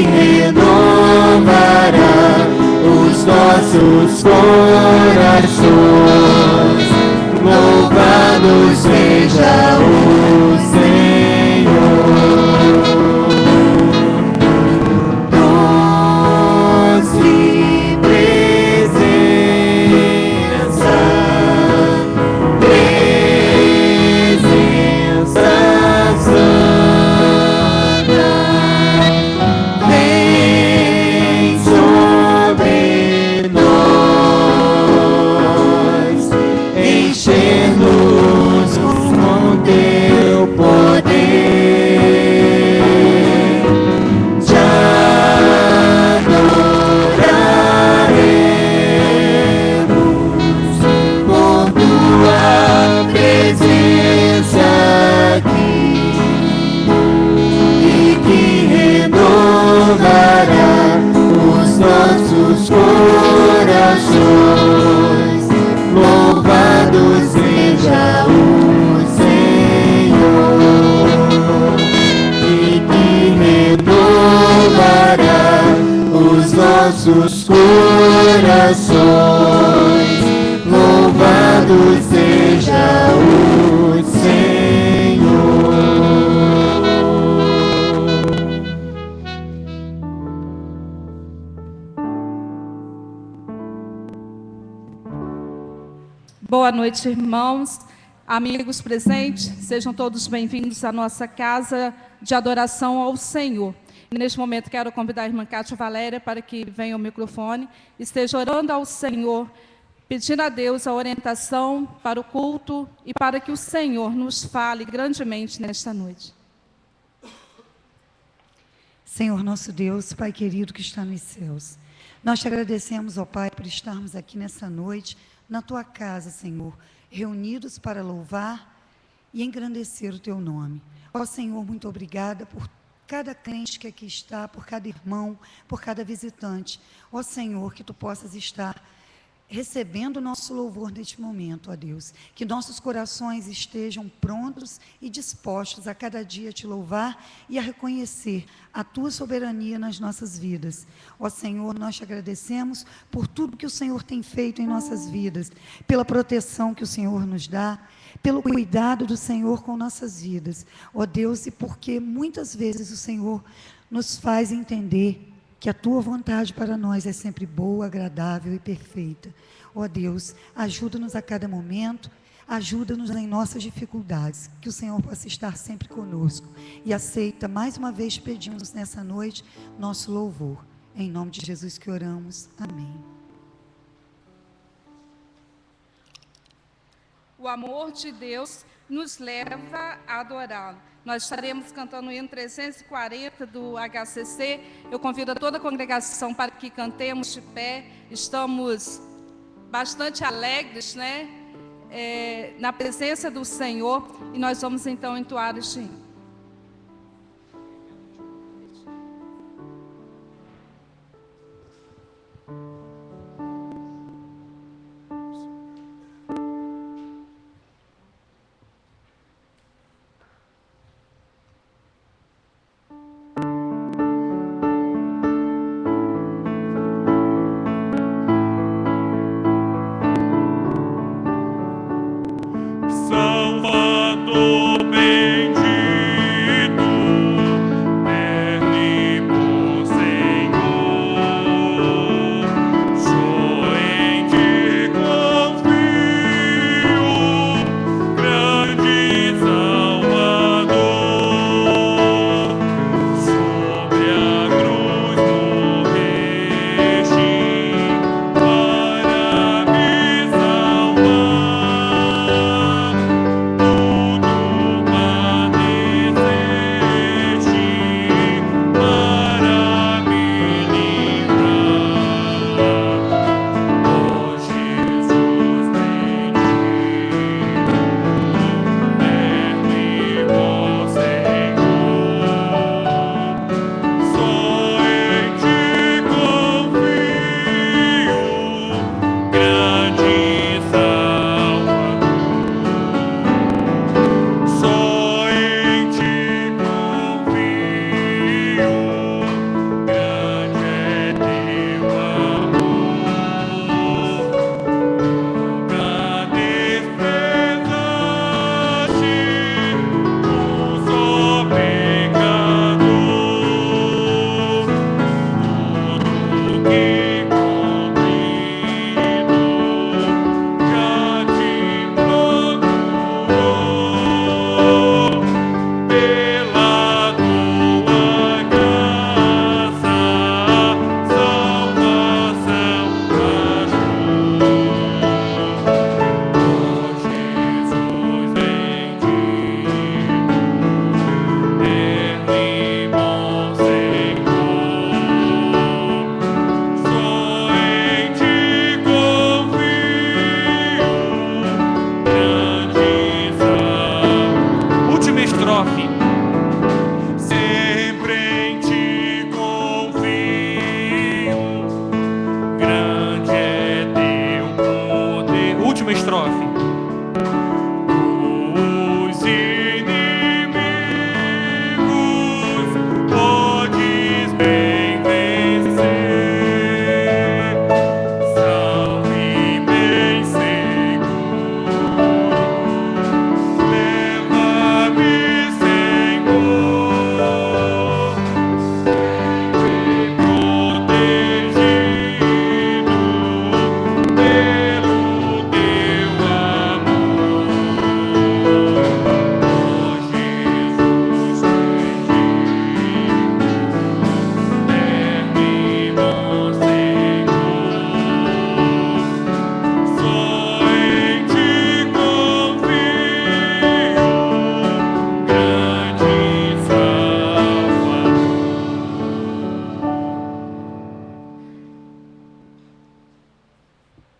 renovará os nossos corações. Louvado seja o Senhor. Doce presença, presença santa, vem sobre nós, encher-nos com teu poder. Te adoraremos por tua presença aqui, e que renovará os nossos corações. Louvado seja o Senhor, e que renovará os nossos corações. Louvado seja o Senhor. Boa noite, irmãos, amigos presentes, sejam todos bem-vindos à nossa casa de adoração ao Senhor. E neste momento quero convidar a irmã Cátia Valéria para que venha ao microfone, esteja orando ao Senhor, pedindo a Deus a orientação para o culto e para que o Senhor nos fale grandemente nesta noite. Senhor nosso Deus, Pai querido que está nos céus, nós te agradecemos, ó Pai, por estarmos aqui nessa noite, na tua casa, Senhor, reunidos para louvar e engrandecer o teu nome. Ó Senhor, muito obrigada por cada crente que aqui está, por cada irmão, por cada visitante. Ó Senhor, que tu possas estar recebendo o nosso louvor neste momento, ó Deus, que nossos corações estejam prontos e dispostos a cada dia te louvar e a reconhecer a tua soberania nas nossas vidas. Ó Senhor, nós te agradecemos por tudo que o Senhor tem feito em nossas vidas, pela proteção que o Senhor nos dá, pelo cuidado do Senhor com nossas vidas, ó Deus, e porque muitas vezes o Senhor nos faz entender que a tua vontade para nós é sempre boa, agradável e perfeita. Ó Deus, ajuda-nos a cada momento, ajuda-nos em nossas dificuldades, que o Senhor possa estar sempre conosco. E aceita, mais uma vez pedimos nessa noite, nosso louvor. Em nome de Jesus que oramos. Amém. O amor de Deus nos leva a adorá-lo. Nós estaremos cantando o hino 340 do HCC. Eu convido a toda a congregação para que cantemos de pé. Estamos bastante alegres, né? Na presença do Senhor. E nós vamos então entoar este hino. Salvador bendito.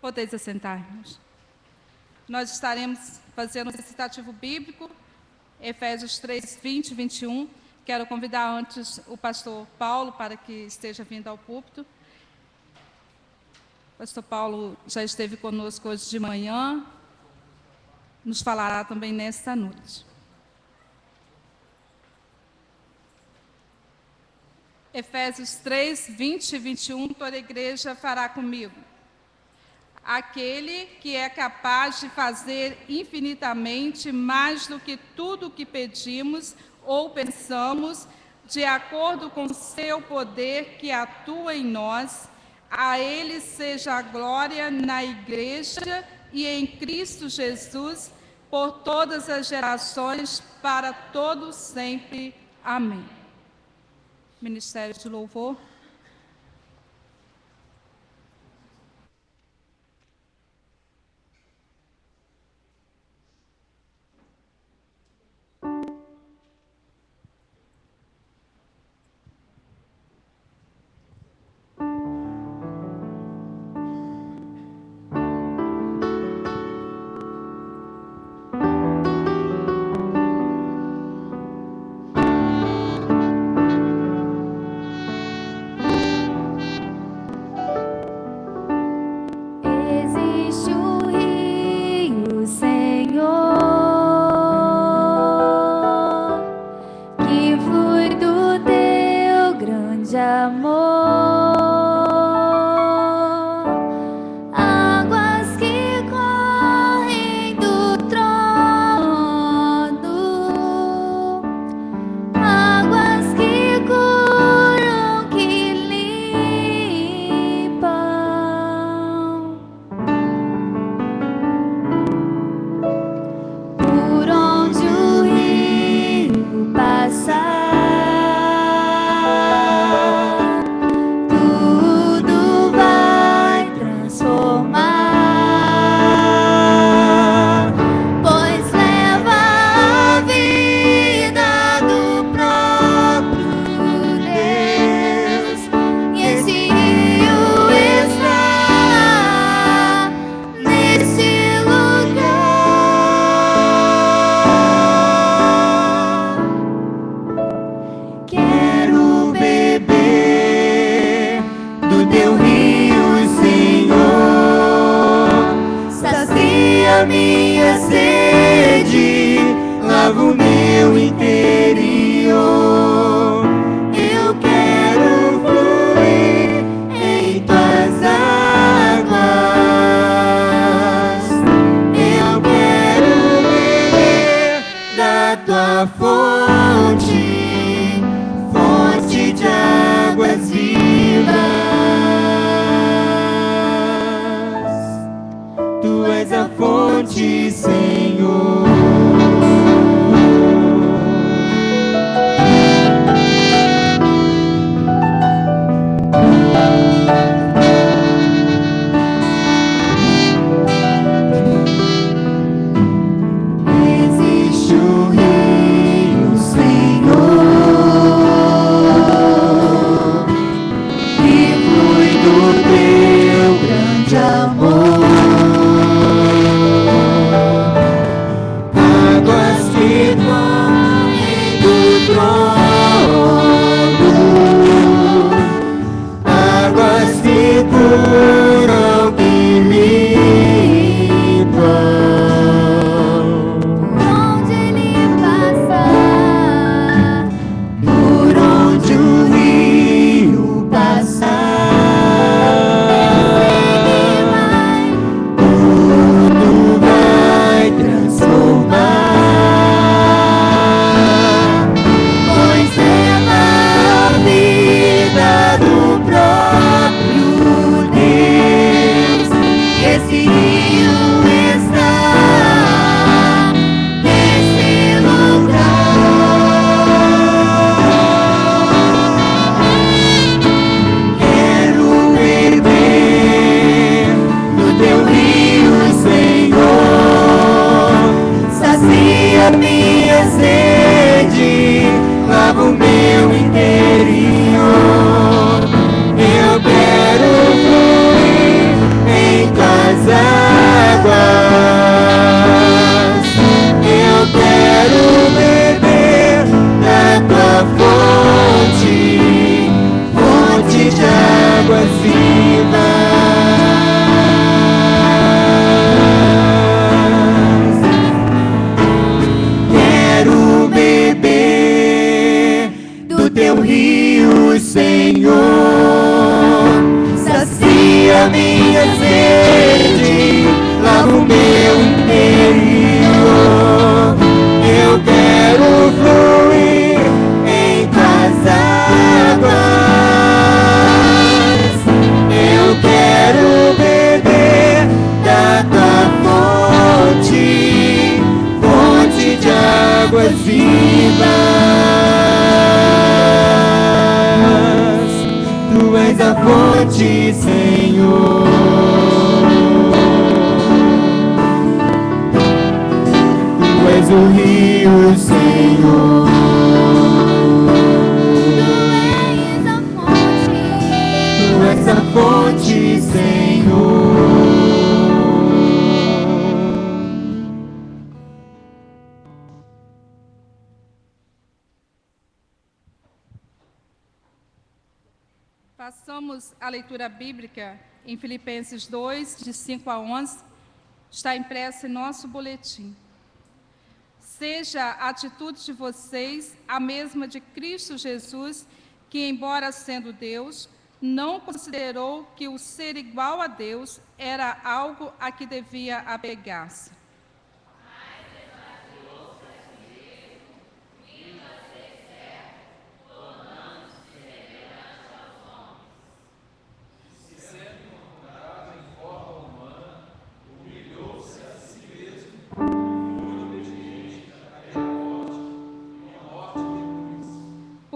Podeis assentar, irmãos. Nós estaremos fazendo o recitativo bíblico, Efésios 3, 20 e 21. Quero convidar antes o pastor Paulo para que esteja vindo ao púlpito. O pastor Paulo já esteve conosco hoje de manhã, nos falará também nesta noite. Efésios 3, 20 e 21, toda a igreja fará comigo. Aquele que é capaz de fazer infinitamente mais do que tudo o que pedimos ou pensamos, de acordo com o seu poder que atua em nós, a Ele seja a glória na Igreja e em Cristo Jesus, por todas as gerações, para todos sempre. Amém. Ministério de Louvor. Existe um rio, Senhor, que flui do teu grande amor, águas que correm do trono, águas que curam, que limpam. Por onde o rio passar, tudo vai transformar, pois leva a vida do próprio Deus, e esse rio está nesse lugar. Quero beber do teu rio, Senhor. Sacia minha sede, lava o meu interior. Eu quero fluir em tuas águas. Eu quero beber da tua fonte, fonte de águas vivas. Tu és a fonte, Senhor. Existe um rio, Senhor, que flui do teu grande amor, sede lá no meu interior. Eu quero fluir em tuas águas. Eu quero beber da tua fonte, fonte de águas vivas. Tu és a fonte, Senhor. Tu és o rio, Senhor. Tu és a fonte, Senhor. Passamos a leitura bíblica em Filipenses 2, de 5 a 11. Está impressa em nosso boletim. Seja a atitude de vocês a mesma de Cristo Jesus, que, embora sendo Deus, não considerou que o ser igual a Deus era algo a que devia apegar-se.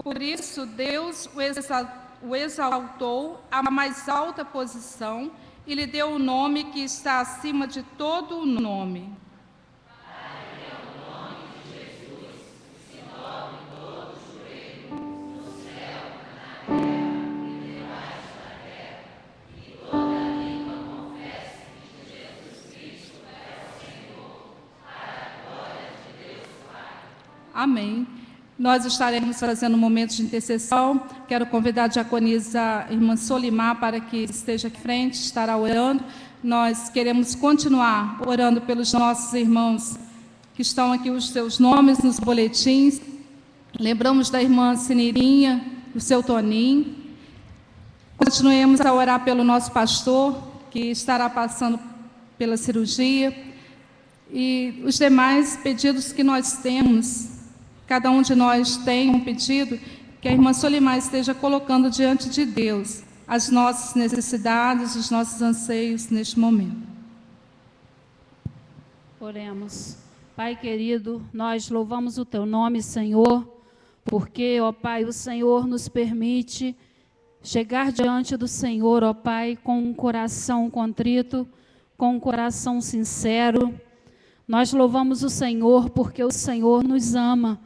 Por isso, Deus o exaltou à mais alta posição e lhe deu o nome que está acima de todo o nome. Amém. Nós estaremos fazendo um momento de intercessão. Quero convidar a diaconisa irmã Solimar para que esteja aqui frente, estará orando. Nós queremos continuar orando pelos nossos irmãos que estão aqui, os seus nomes nos boletins. Lembramos da irmã Sinirinha, do seu Toninho. Continuemos a orar pelo nosso pastor, que estará passando pela cirurgia. E os demais pedidos que nós temos. Cada um de nós tem um pedido que a irmã Solimar esteja colocando diante de Deus as nossas necessidades, os nossos anseios neste momento. Oremos. Pai querido, nós louvamos o Teu nome, Senhor, porque, ó Pai, o Senhor nos permite chegar diante do Senhor, ó Pai, com um coração contrito, com um coração sincero. Nós louvamos o Senhor porque o Senhor nos ama.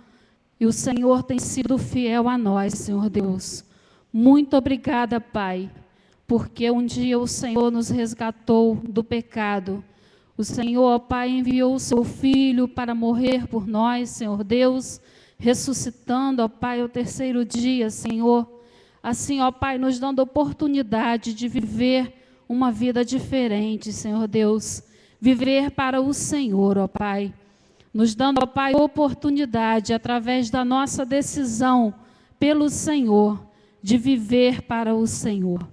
E o Senhor tem sido fiel a nós, Senhor Deus. Muito obrigada, Pai, porque um dia o Senhor nos resgatou do pecado. O Senhor, ó Pai, enviou o seu Filho para morrer por nós, Senhor Deus, ressuscitando, ó Pai, ao terceiro dia, Senhor. Assim, ó Pai, nos dando oportunidade de viver uma vida diferente, Senhor Deus. Viver para o Senhor, ó Pai. Nos dando, ó Pai, oportunidade, através da nossa decisão pelo Senhor, de viver para o Senhor.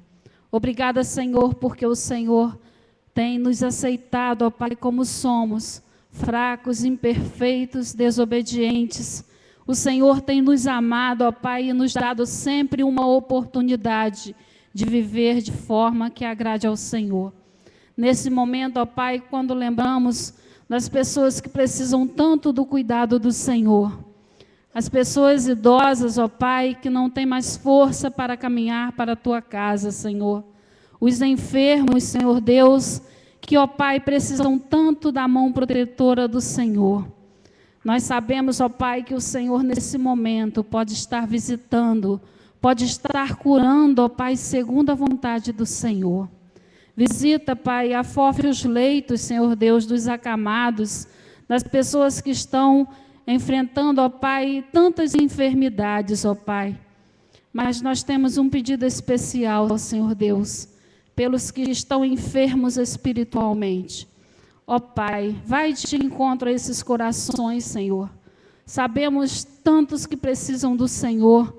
Obrigada, Senhor, porque o Senhor tem nos aceitado, ó Pai, como somos, fracos, imperfeitos, desobedientes. O Senhor tem nos amado, ó Pai, e nos dado sempre uma oportunidade de viver de forma que agrade ao Senhor. Nesse momento, ó Pai, quando lembramos das pessoas que precisam tanto do cuidado do Senhor. As pessoas idosas, ó Pai, que não têm mais força para caminhar para a Tua casa, Senhor. Os enfermos, Senhor Deus, que, ó Pai, precisam tanto da mão protetora do Senhor. Nós sabemos, ó Pai, que o Senhor nesse momento pode estar visitando, pode estar curando, ó Pai, segundo a vontade do Senhor. Visita, Pai, afofe os leitos, Senhor Deus, dos acamados, das pessoas que estão enfrentando, ó Pai, tantas enfermidades, ó Pai. Mas nós temos um pedido especial, ó Senhor Deus, pelos que estão enfermos espiritualmente. Ó Pai, vai de encontro a esses corações, Senhor. Sabemos tantos que precisam do Senhor,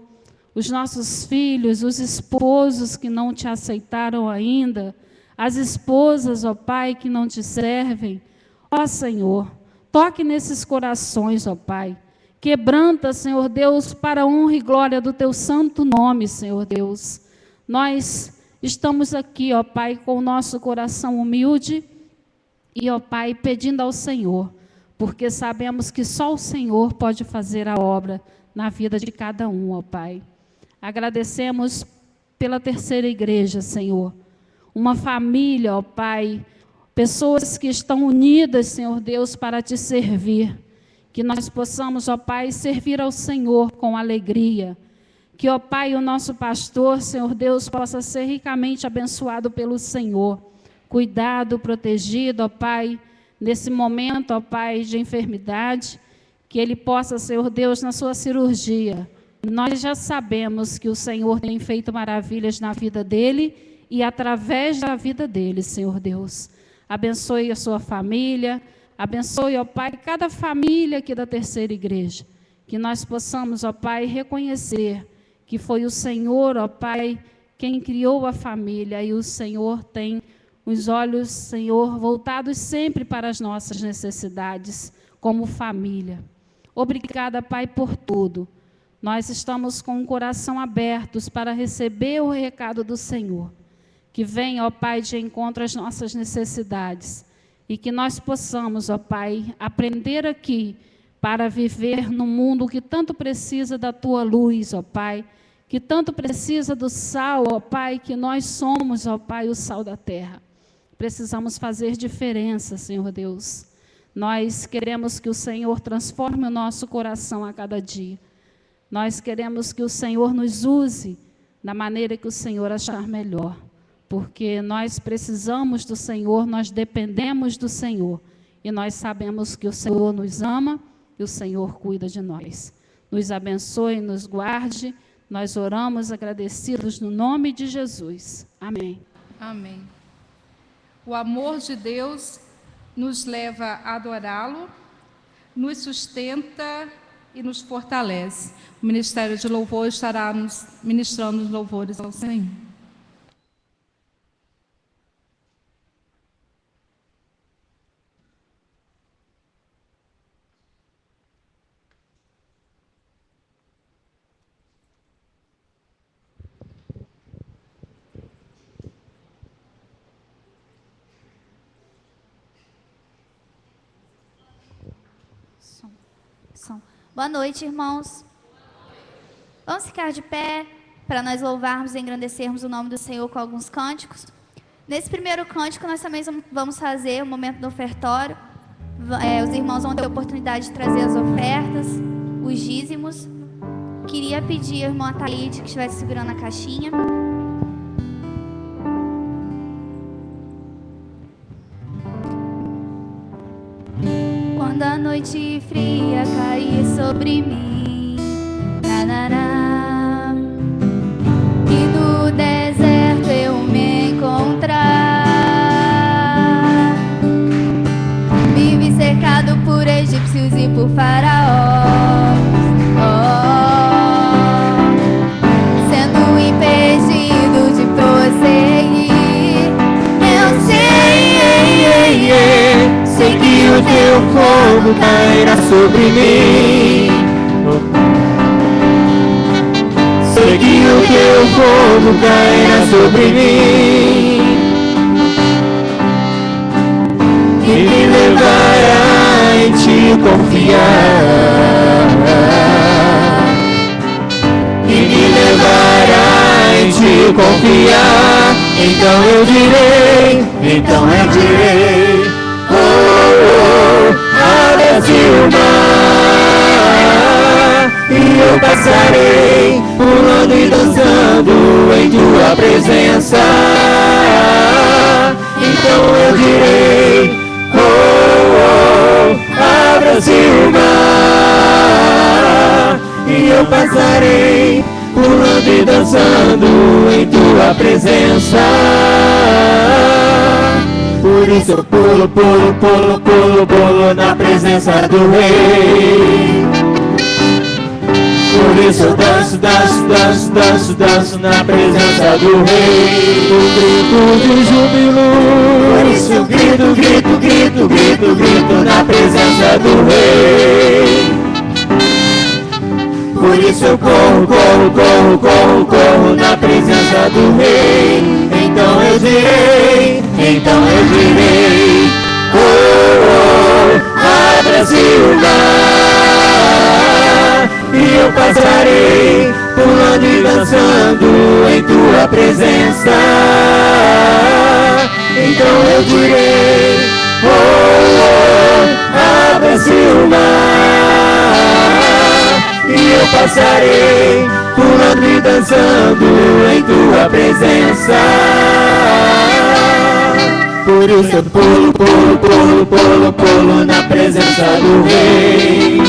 os nossos filhos, os esposos que não te aceitaram ainda, as esposas, ó Pai, que não te servem. Ó Senhor, toque nesses corações, ó Pai. Quebranta, Senhor Deus, para a honra e glória do teu santo nome, Senhor Deus. Nós estamos aqui, ó Pai, com o nosso coração humilde e, ó Pai, pedindo ao Senhor, porque sabemos que só o Senhor pode fazer a obra na vida de cada um, ó Pai. Agradecemos pela terceira igreja, Senhor. Uma família, ó Pai, pessoas que estão unidas, Senhor Deus, para te servir. Que nós possamos, ó Pai, servir ao Senhor com alegria. Que, ó Pai, o nosso pastor, Senhor Deus, possa ser ricamente abençoado pelo Senhor. Cuidado, protegido, ó Pai, nesse momento, ó Pai, de enfermidade. Que ele possa, Senhor Deus, na sua cirurgia. Nós já sabemos que o Senhor tem feito maravilhas na vida dele e através da vida dele, Senhor Deus. Abençoe a sua família, abençoe, ó Pai, cada família aqui da terceira igreja. Que nós possamos, ó Pai, reconhecer que foi o Senhor, ó Pai, quem criou a família, e o Senhor tem os olhos, Senhor, voltados sempre para as nossas necessidades, como família. Obrigada, Pai, por tudo. Nós estamos com o coração abertos para receber o recado do Senhor. Que venha, ó Pai, de encontro às nossas necessidades. E que nós possamos, ó Pai, aprender aqui para viver no mundo que tanto precisa da Tua luz, ó Pai. Que tanto precisa do sal, ó Pai, que nós somos, ó Pai, o sal da terra. Precisamos fazer diferença, Senhor Deus. Nós queremos que o Senhor transforme o nosso coração a cada dia. Nós queremos que o Senhor nos use da maneira que o Senhor achar melhor. Porque nós precisamos do Senhor, nós dependemos do Senhor. E nós sabemos que o Senhor nos ama e o Senhor cuida de nós. Nos abençoe, nos guarde. Nós oramos agradecidos no nome de Jesus. Amém. Amém. O amor de Deus nos leva a adorá-lo, nos sustenta e nos fortalece. O Ministério de Louvor estará nos ministrando os louvores ao Senhor. Boa noite, irmãos. Vamos ficar de pé para nós louvarmos e engrandecermos o nome do Senhor com alguns cânticos. Nesse primeiro cântico, nós também vamos fazer o momento do ofertório. Os irmãos vão ter a oportunidade de trazer as ofertas, os dízimos. Queria pedir à irmã Thalite que estivesse segurando a caixinha. Quando a noite fria cair sobre mim, e no deserto eu me encontrar, vive cercado por egípcios e por faraós, sendo impedido de prosseguir. Eu sei que o teu fogo cairá sobre mim. Sei que o teu fogo cairá sobre mim e me levará em te confiar, e me levará em te confiar. Então eu direi, abre-se o mar, e eu passarei pulando e dançando em tua presença. Então eu direi, abra-se o mar, e eu passarei pulando e dançando em tua presença. Por isso eu pulo, pulo, pulo, pulo, pulo na presença do Rei. Por isso eu danço, danço, danço, danço, danço na presença do Rei. O grito de júbilo. Por isso eu grito, grito, grito, grito, grito na presença do Rei. Por isso eu corro, corro, corro, corro, corro na presença do Rei. Então eu direi, oh, oh, abra-se o mar, e eu passarei, pulando e dançando em tua presença. Então eu direi, oh, oh, abra-se o mar, e eu passarei, pulando e dançando em tua presença. Por isso eu pulo, pulo, pulo, pulo, pulo na presença do Rei.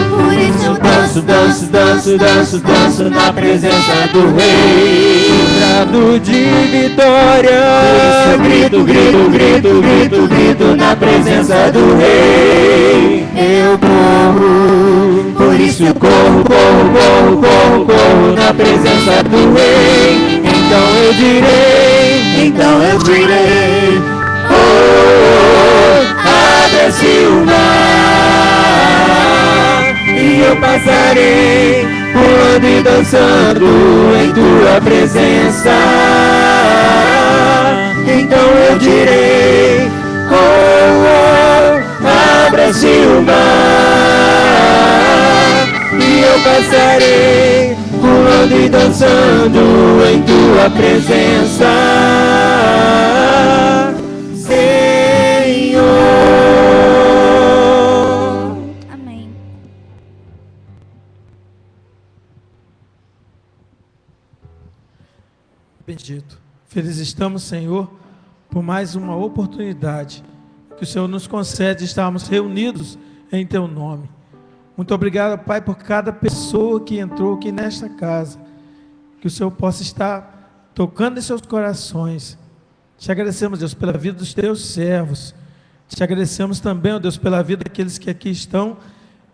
Por isso eu danço, danço, danço, danço, danço na presença do Rei. Brado de vitória. Por isso eu grito, grito, grito, grito, grito na presença do Rei. Eu corro, por isso eu corro, corro, corro, corro, corro na presença do Rei. Então eu direi, oh, oh, abra-se o mar, e eu passarei, pulando e dançando em tua presença. Então eu direi, oh, oh, abra-se o mar, e eu passarei, pulando e dançando em tua presença, Senhor. Amém. Bendito. Felizes estamos, Senhor, por mais uma oportunidade que o Senhor nos concede de estarmos reunidos em Teu nome. Muito obrigado, Pai, por cada pessoa que entrou aqui nesta casa. Que o Senhor possa estar tocando em seus corações. Te agradecemos, Deus, pela vida dos Teus servos. Te agradecemos também, ó Deus, pela vida daqueles que aqui estão,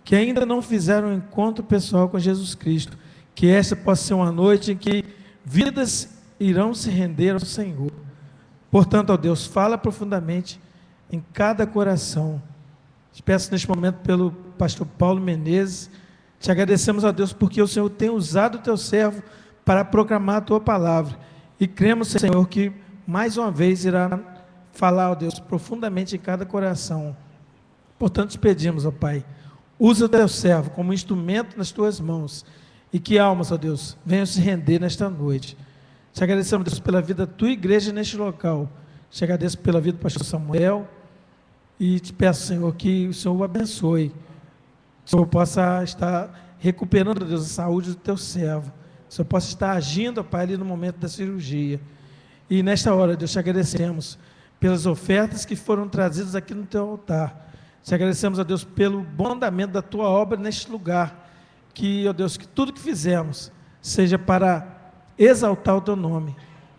que ainda não fizeram um encontro pessoal com Jesus Cristo. Que esta possa ser uma noite em que vidas irão se render ao Senhor. Portanto, ó Deus, fala profundamente em cada coração. Te peço neste momento pelo pastor Paulo Menezes. Te agradecemos, ó Deus, porque o Senhor tem usado o teu servo para proclamar a tua palavra. E cremos, Senhor, que mais uma vez irá falar, ó Deus, profundamente em cada coração. Portanto, te pedimos, ó Pai, usa o teu servo como instrumento nas tuas mãos. E que almas, ó Deus, venham se render nesta noite. Te agradecemos, Deus, pela vida da tua igreja neste local. Te agradeço pela vida do pastor Samuel. E te peço, Senhor, que o Senhor o abençoe. Que o Senhor possa estar recuperando, Deus, a saúde do teu servo. Que o Senhor possa estar agindo, Pai, ali no momento da cirurgia. E nesta hora, Deus, te agradecemos pelas ofertas que foram trazidas aqui no teu altar. Te agradecemos, ó Deus, pelo bom andamento da tua obra neste lugar. Que, ó Deus, que tudo que fizemos seja para exaltar o teu nome.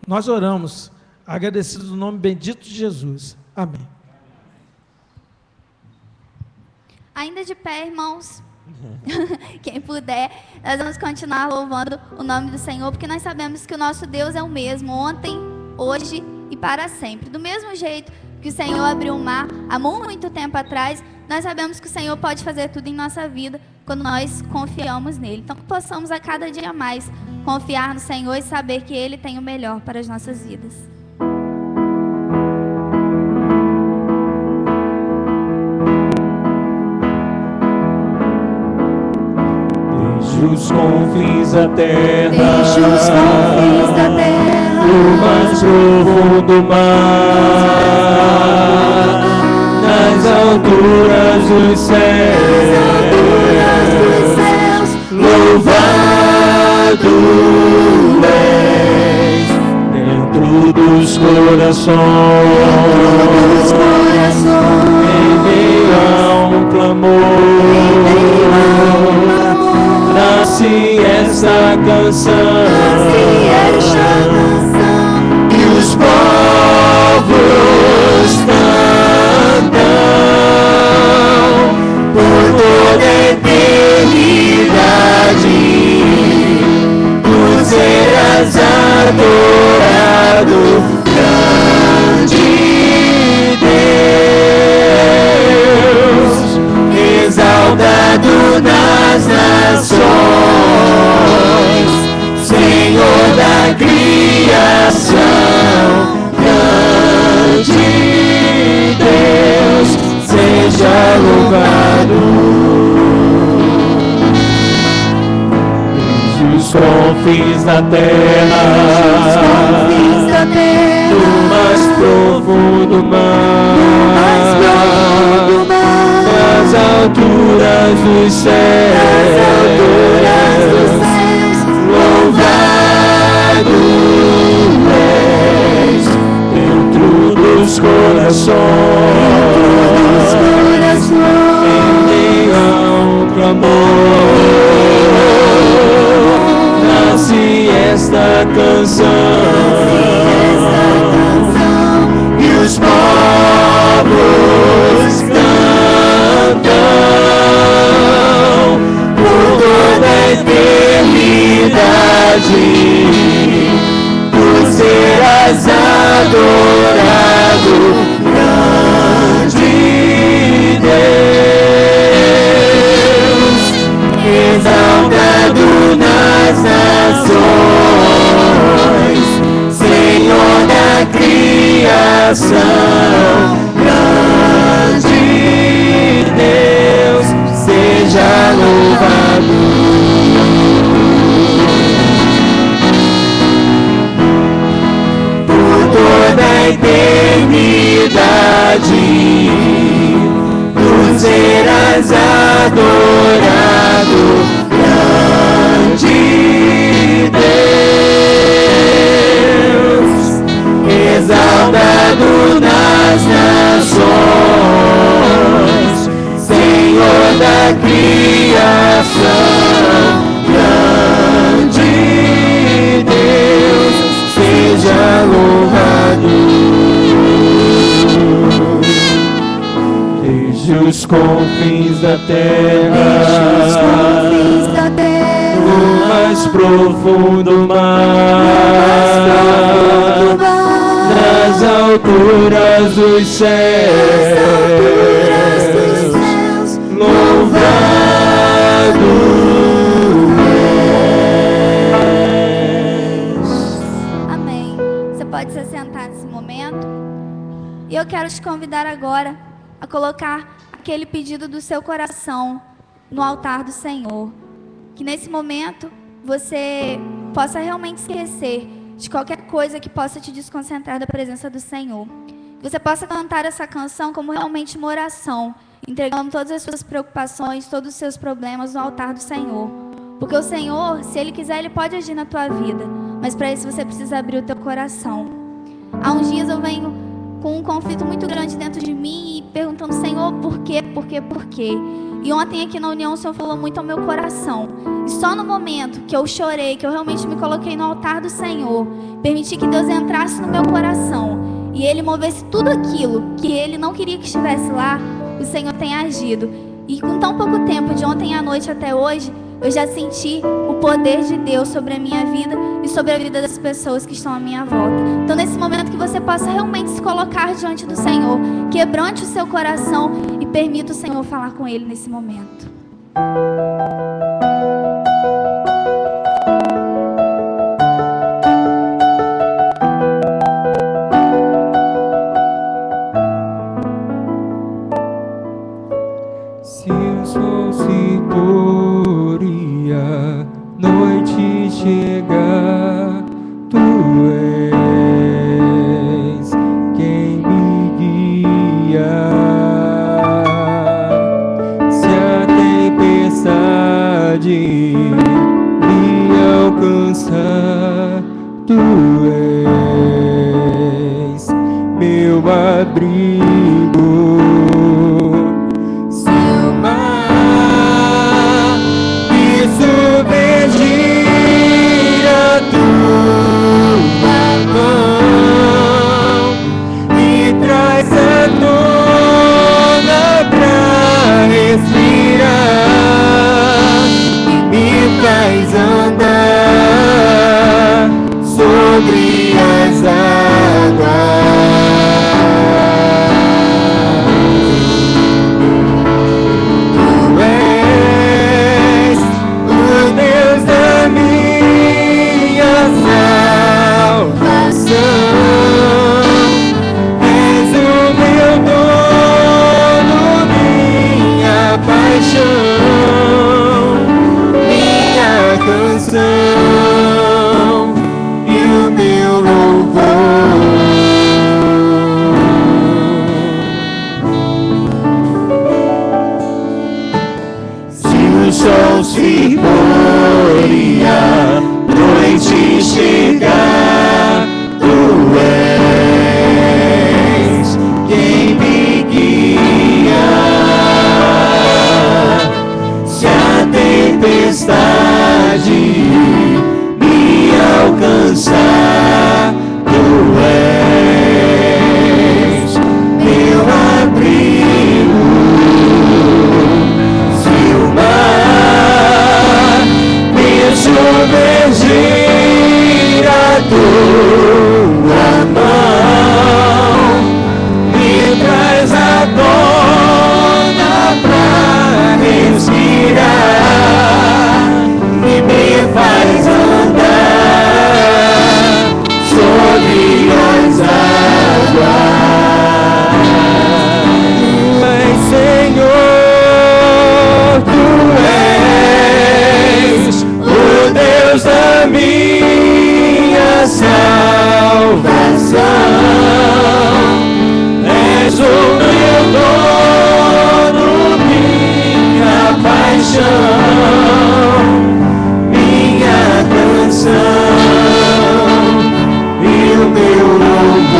Nós oramos, agradecidos no nome bendito de Jesus. Amém. Ainda de pé, irmãos, quem puder, nós vamos continuar louvando o nome do Senhor, porque nós sabemos que o nosso Deus é o mesmo, ontem, hoje e para sempre. Do mesmo jeito que o Senhor abriu o mar há muito tempo atrás, nós sabemos que o Senhor pode fazer tudo em nossa vida quando nós confiamos nele. Então, que possamos a cada dia mais confiar no Senhor e saber que Ele tem o melhor para as nossas vidas. Os confins da terra, Deixa os confins da terra, o mais profundo mar, nas alturas dos céus, louvado és dentro dos corações, em meio a um clamor. Nasce esta canção, e os povos cantam por toda a eternidade. adorado, grande Deus, exaltado nas nações, Senhor da criação, grande Deus, seja louvado. Os confins da terra, do mais profundo mar, das alturas dos céus, louvado és dentro dos corações, em meio ao clamor. Esta canção e os povos cantam por toda a eternidade, tu serás adorado, grande Deus, exaltado nas nações, Senhor da criação, grande Deus, seja louvado. Por toda a eternidade, tu serás adorado, grande Deus, exaltado nas nações, Senhor da criação, grande Deus, seja louvado. Desde os confins da terra, no mais profundo mar, nas alturas dos céus, louvado és. Amém. Você pode se sentar nesse momento. E eu quero te convidar agora a colocar aquele pedido do seu coração no altar do Senhor. Que nesse momento você possa realmente esquecer de qualquer coisa que possa te desconcentrar da presença do Senhor. Que você possa cantar essa canção como realmente uma oração, entregando todas as suas preocupações, todos os seus problemas no altar do Senhor. Porque o Senhor, se Ele quiser, Ele pode agir na tua vida. Mas para isso você precisa abrir o teu coração. Há uns dias eu venho com um conflito muito grande dentro de mim e perguntando, Senhor, por quê, por quê, por quê? E ontem aqui na União o Senhor falou muito ao meu coração. E só no momento que eu chorei, que eu realmente me coloquei no altar do Senhor, permiti que Deus entrasse no meu coração e Ele movesse tudo aquilo que Ele não queria que estivesse lá, o Senhor tem agido. E com tão pouco tempo, de ontem à noite até hoje, eu já senti o poder de Deus sobre a minha vida e sobre a vida das pessoas que estão à minha volta. Então, nesse momento, que você possa realmente se colocar diante do Senhor, quebrante o seu coração e permita o Senhor falar com Ele nesse momento. Se o sol se pôr e a noite chegar, tu és quem me guia. Se a tempestade me alcançar, tu és meu abrigo. chegar, tu és quem me guia. Se a tempestade me alcançar, tu és meu abrigo. Se o mar me submergir, a tua mão me traz à tona pra respirar e me faz andar sobre as águas. Tu és Senhor, tu és o Deus da minha salvação. És o meu dono, minha paixão, minha canção e o meu louvor.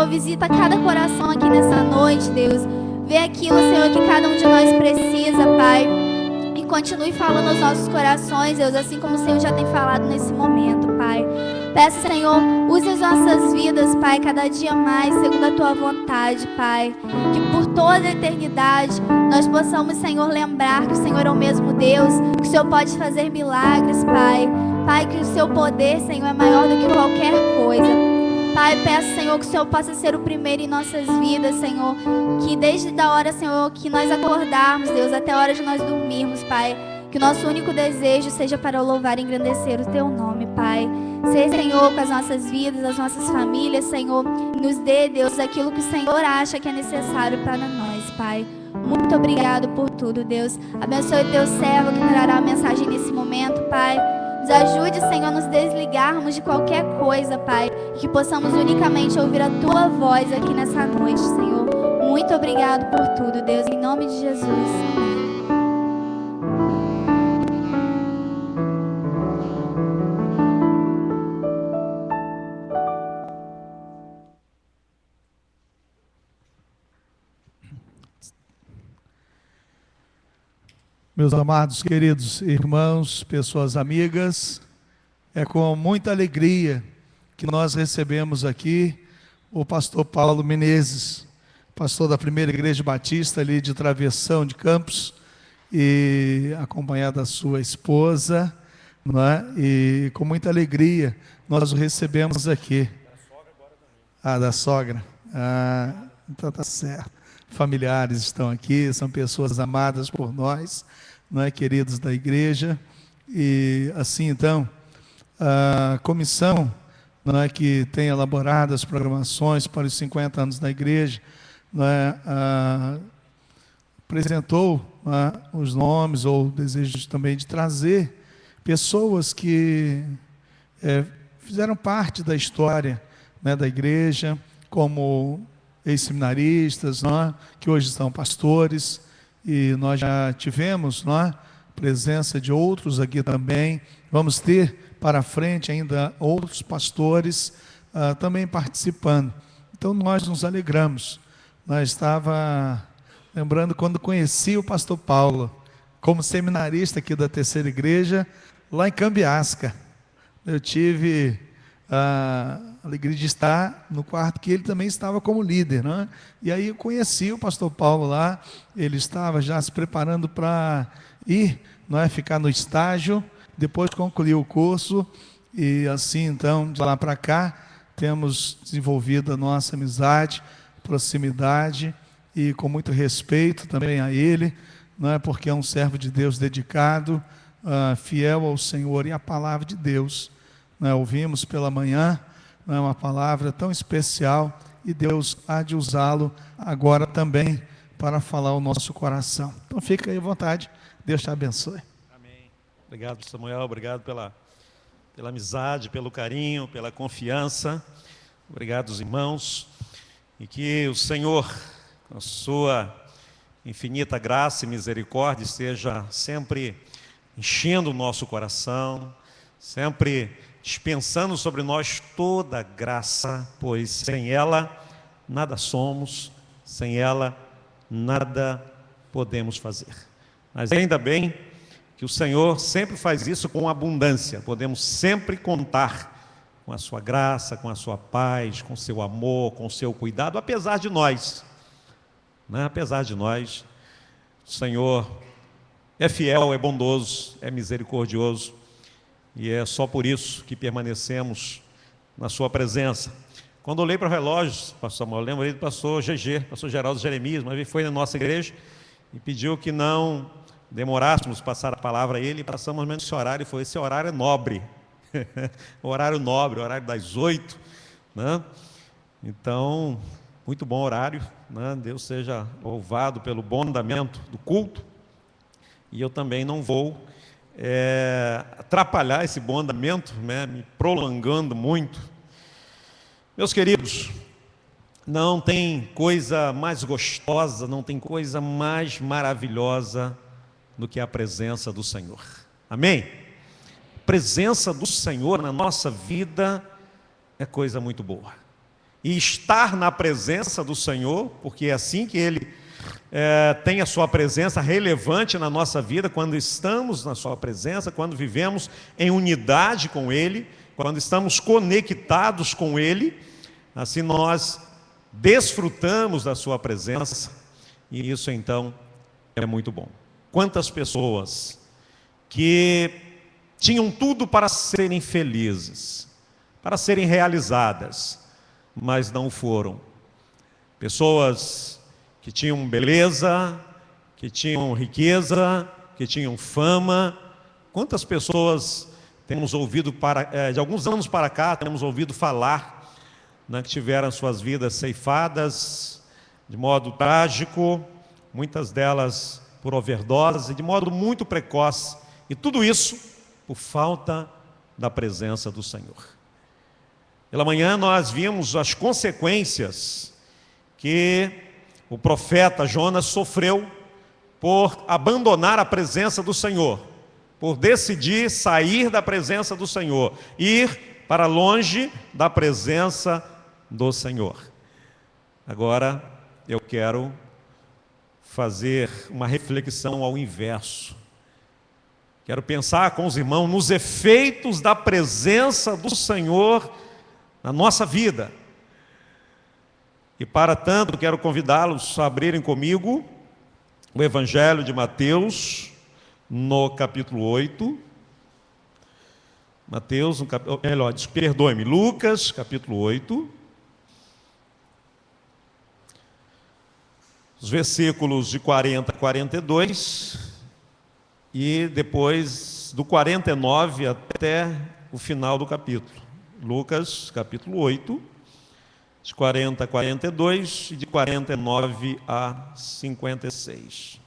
Visita cada coração aqui nessa noite, Deus. Vê aquilo, Senhor, que cada um de nós precisa, Pai. E continue falando aos nossos corações, Deus, assim como o Senhor já tem falado nesse momento, Pai. Peço, Senhor, use as nossas vidas, Pai, cada dia mais, segundo a Tua vontade, Pai. Que por toda a eternidade nós possamos, Senhor, lembrar que o Senhor é o mesmo Deus, que o Senhor pode fazer milagres, Pai. Pai, que o Seu poder, Senhor, é maior do que qualquer coisa. Pai, peço, Senhor, que o Senhor possa ser o primeiro em nossas vidas, Senhor. Que desde a hora, Senhor, que nós acordarmos, Deus, até a hora de nós dormirmos, Pai. Que o nosso único desejo seja para louvar e engrandecer o Teu nome, Pai. Seja, Senhor, com as nossas vidas, as nossas famílias, Senhor. Nos dê, Deus, aquilo que o Senhor acha que é necessário para nós, Pai. Muito obrigado por tudo, Deus. Abençoe o Teu servo que trará a mensagem nesse momento, Pai. Nos ajude, Senhor, a nos desligarmos de qualquer coisa, Pai, e que possamos unicamente ouvir a Tua voz aqui nessa noite, Senhor. Muito obrigado por tudo, Deus, em nome de Jesus. Amém. Meus amados, queridos irmãos, pessoas amigas, é com muita alegria que nós recebemos aqui o pastor Paulo Menezes, pastor da Primeira Igreja Batista ali de Travessão de Campos, e acompanhado da sua esposa, não é? E com muita alegria nós o recebemos aqui. Da sogra. Então tá certo. Familiares estão aqui, são pessoas amadas por nós, não é, queridos da igreja. E assim, então, a comissão, não é, que tem elaborado as programações para os 50 anos da igreja, não é, apresentou, não é, os nomes ou desejos também de trazer pessoas que fizeram parte da história, né, da igreja, como ex-seminaristas, não é, que hoje são pastores, e nós já tivemos, não é, presença de outros aqui também. Vamos ter para frente ainda outros pastores também participando. Então nós nos alegramos. Nós estava lembrando quando conheci o pastor Paulo como seminarista aqui da Terceira Igreja, lá em Cambiasca. Eu tive a alegria de estar no quarto que ele também estava como líder, né? E aí eu conheci o pastor Paulo lá. Ele estava já se preparando para ir, não é, ficar no estágio, depois concluiu o curso, e assim, então, de lá para cá, temos desenvolvido a nossa amizade, proximidade, e com muito respeito também a ele, não é, porque é um servo de Deus dedicado, fiel ao Senhor e à palavra de Deus. Ouvimos pela manhã, não é, uma palavra tão especial, e Deus há de usá-lo agora também para falar o nosso coração. Então fica aí à vontade, Deus te abençoe. Amém. Obrigado, Samuel, obrigado pela amizade, pelo carinho, pela confiança. Obrigado aos irmãos, e que o Senhor, com a sua infinita graça e misericórdia, esteja sempre enchendo o nosso coração, sempre dispensando sobre nós toda a graça, pois sem ela nada somos, sem ela nada podemos fazer. Mas ainda bem que o Senhor sempre faz isso com abundância. Podemos sempre contar com a sua graça, com a sua paz, com o seu amor, com o seu cuidado, apesar de nós, né? Apesar de nós, o Senhor é fiel, é bondoso, é misericordioso, e é só por isso que permanecemos na sua presença. Quando olhei para o relógio, pastor Samuel, lembrei do pastor GG, pastor Geraldo Jeremias, mas ele foi na nossa igreja e pediu que não demorássemos passar a palavra a ele, e passamos menos esse horário, e foi esse horário nobre, horário nobre, horário das 8, né? Então, muito bom horário, né? Deus seja louvado pelo bom andamento do culto, e eu também não vou atrapalhar esse bom andamento, né, me prolongando muito. Meus queridos, não tem coisa mais gostosa, não tem coisa mais maravilhosa do que a presença do Senhor. Amém? A presença do Senhor na nossa vida é coisa muito boa. E estar na presença do Senhor, porque é assim que Ele tem a sua presença relevante na nossa vida, quando estamos na sua presença, quando vivemos em unidade com Ele, quando estamos conectados com Ele, assim nós desfrutamos da sua presença, e isso então é muito bom. Quantas pessoas que tinham tudo para serem felizes, para serem realizadas, mas não foram. Pessoas que tinham beleza, que tinham riqueza, que tinham fama. Quantas pessoas temos ouvido, de alguns anos para cá, temos ouvido falar, né, que tiveram suas vidas ceifadas de modo trágico, muitas delas por overdose, de modo muito precoce, e tudo isso por falta da presença do Senhor. Pela manhã nós vimos as consequências que o profeta Jonas sofreu por abandonar a presença do Senhor, por decidir sair da presença do Senhor, ir para longe da presença do Senhor. Agora eu quero fazer uma reflexão ao inverso. Quero pensar com os irmãos nos efeitos da presença do Senhor na nossa vida. E para tanto, quero convidá-los a abrirem comigo o Evangelho de Mateus, no capítulo 8. Lucas, capítulo 8. Os versículos de 40 a 42. E depois do 49 até o final do capítulo. Lucas, capítulo 8, de 40 a 42 e de 49 a 56.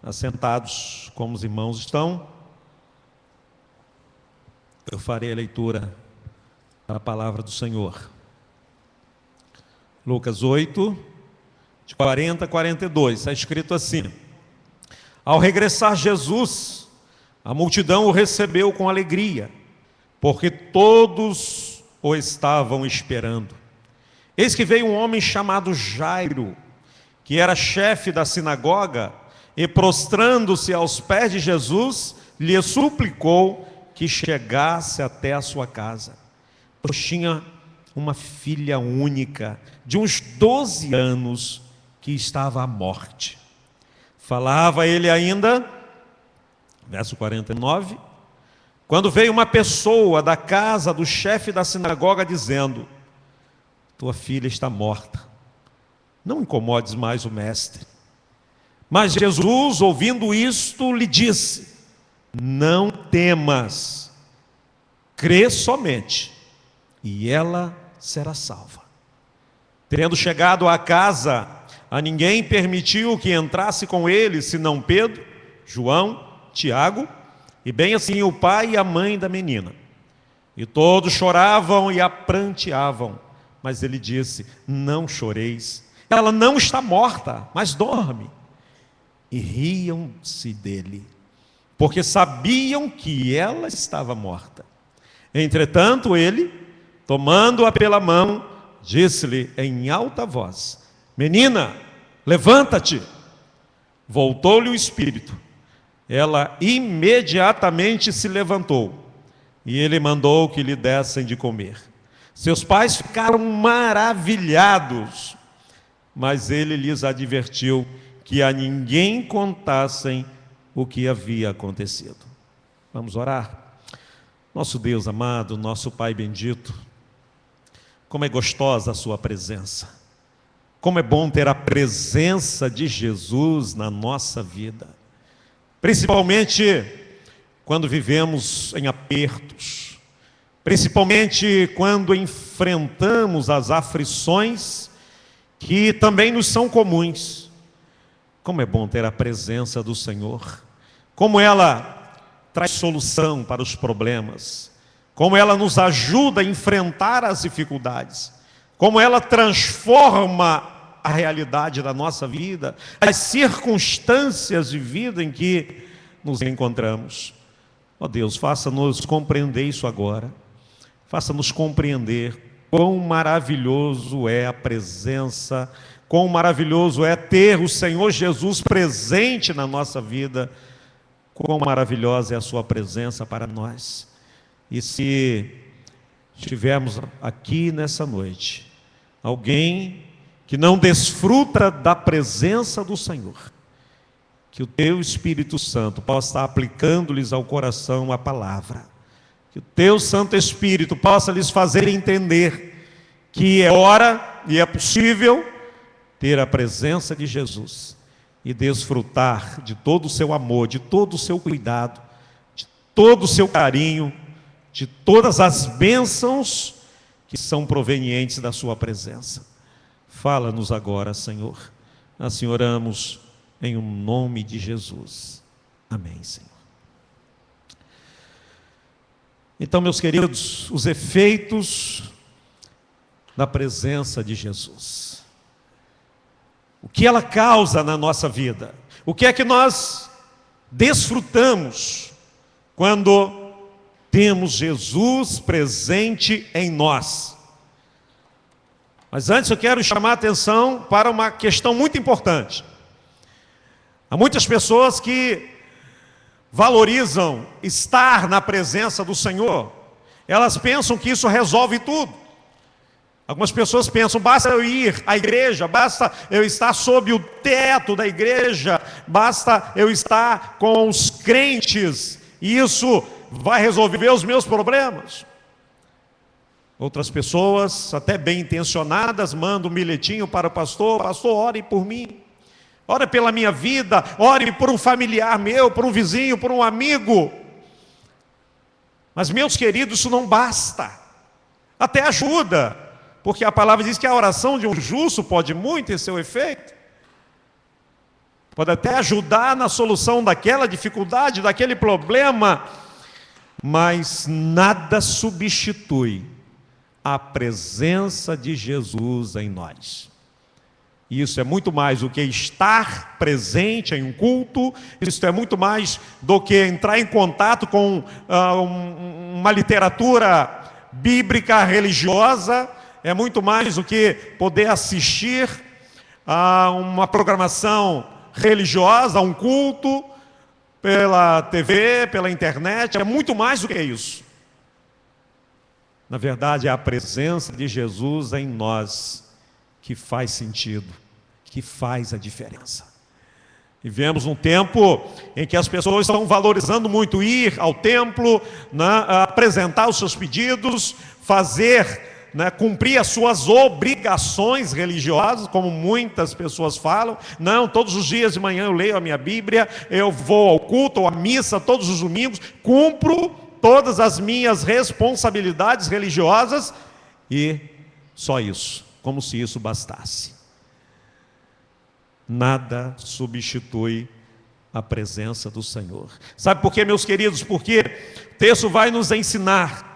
Assentados como os irmãos estão, eu farei a leitura da palavra do Senhor. Lucas 8, de 40 a 42, está escrito assim: Ao regressar Jesus, a multidão o recebeu com alegria, porque todos o estavam esperando. Eis que veio um homem chamado Jairo, que era chefe da sinagoga, e prostrando-se aos pés de Jesus, lhe suplicou que chegasse até a sua casa, pois tinha uma filha única, de uns 12 anos, que estava à morte. Falava ele ainda, verso 49, quando veio uma pessoa da casa do chefe da sinagoga dizendo: tua filha está morta, não incomodes mais o mestre. Mas Jesus, ouvindo isto, lhe disse: não temas, crê somente, e ela será salva. Tendo chegado à casa, a ninguém permitiu que entrasse com ele, senão Pedro, João, Tiago, e bem assim o pai e a mãe da menina. E todos choravam e a pranteavam. Mas ele disse: não choreis, ela não está morta, mas dorme. E riam-se dele, porque sabiam que ela estava morta. Entretanto ele, tomando-a pela mão, disse-lhe em alta voz: menina, levanta-te. Voltou-lhe o espírito. Ela imediatamente se levantou, e ele mandou que lhe dessem de comer. Seus pais ficaram maravilhados, mas ele lhes advertiu que a ninguém contassem o que havia acontecido. Vamos orar? Nosso Deus amado, nosso Pai bendito, como é gostosa a sua presença. Como é bom ter a presença de Jesus na nossa vida. Principalmente quando vivemos em apertos. Principalmente quando enfrentamos as aflições que também nos são comuns. Como é bom ter a presença do Senhor. Como ela traz solução para os problemas. Como ela nos ajuda a enfrentar as dificuldades. Como ela transforma a realidade da nossa vida, as circunstâncias de vida em que nos encontramos. Ó Deus, faça-nos compreender isso agora. Faça-nos compreender quão maravilhoso é a presença, quão maravilhoso é ter o Senhor Jesus presente na nossa vida, quão maravilhosa é a sua presença para nós. E se estivermos aqui nessa noite, alguém que não desfruta da presença do Senhor, que o teu Espírito Santo possa estar aplicando-lhes ao coração a palavra, que o teu Santo Espírito possa lhes fazer entender que é hora e é possível ter a presença de Jesus e desfrutar de todo o seu amor, de todo o seu cuidado, de todo o seu carinho, de todas as bênçãos que são provenientes da sua presença. Fala-nos agora, Senhor. Assim oramos em nome de Jesus. Amém, Senhor. Então, meus queridos, os efeitos da presença de Jesus. O que ela causa na nossa vida? O que é que nós desfrutamos quando temos Jesus presente em nós? Mas antes eu quero chamar a atenção para uma questão muito importante. Há muitas pessoas que valorizam estar na presença do Senhor. Elas pensam que isso resolve tudo. Algumas pessoas pensam, basta eu ir à igreja, basta eu estar sob o teto da igreja, basta eu estar com os crentes, e isso vai resolver os meus problemas. Outras pessoas, até bem intencionadas, mandam um bilhetinho para o pastor: pastor, ore por mim, ore pela minha vida, ore por um familiar meu, por um vizinho, por um amigo. Mas, meus queridos, isso não basta. Até ajuda, porque a palavra diz que a oração de um justo pode muito em seu efeito. Pode até ajudar na solução daquela dificuldade, daquele problema, mas nada substitui a presença de Jesus em nós. Isso é muito mais do que estar presente em um culto, isso é muito mais do que entrar em contato com uma literatura bíblica religiosa, é muito mais do que poder assistir a uma programação religiosa, a um culto, pela TV, pela internet, é muito mais do que isso. Na verdade, é a presença de Jesus em nós que faz sentido, que faz a diferença. Vivemos um tempo em que as pessoas estão valorizando muito ir ao templo, apresentar os seus pedidos, fazer, cumprir as suas obrigações religiosas, como muitas pessoas falam. Não, todos os dias de manhã eu leio a minha Bíblia, eu vou ao culto ou à missa todos os domingos, cumpro todas as minhas responsabilidades religiosas e só isso, como se isso bastasse. Nada substitui a presença do Senhor. Sabe por quê, meus queridos? Porque o texto vai nos ensinar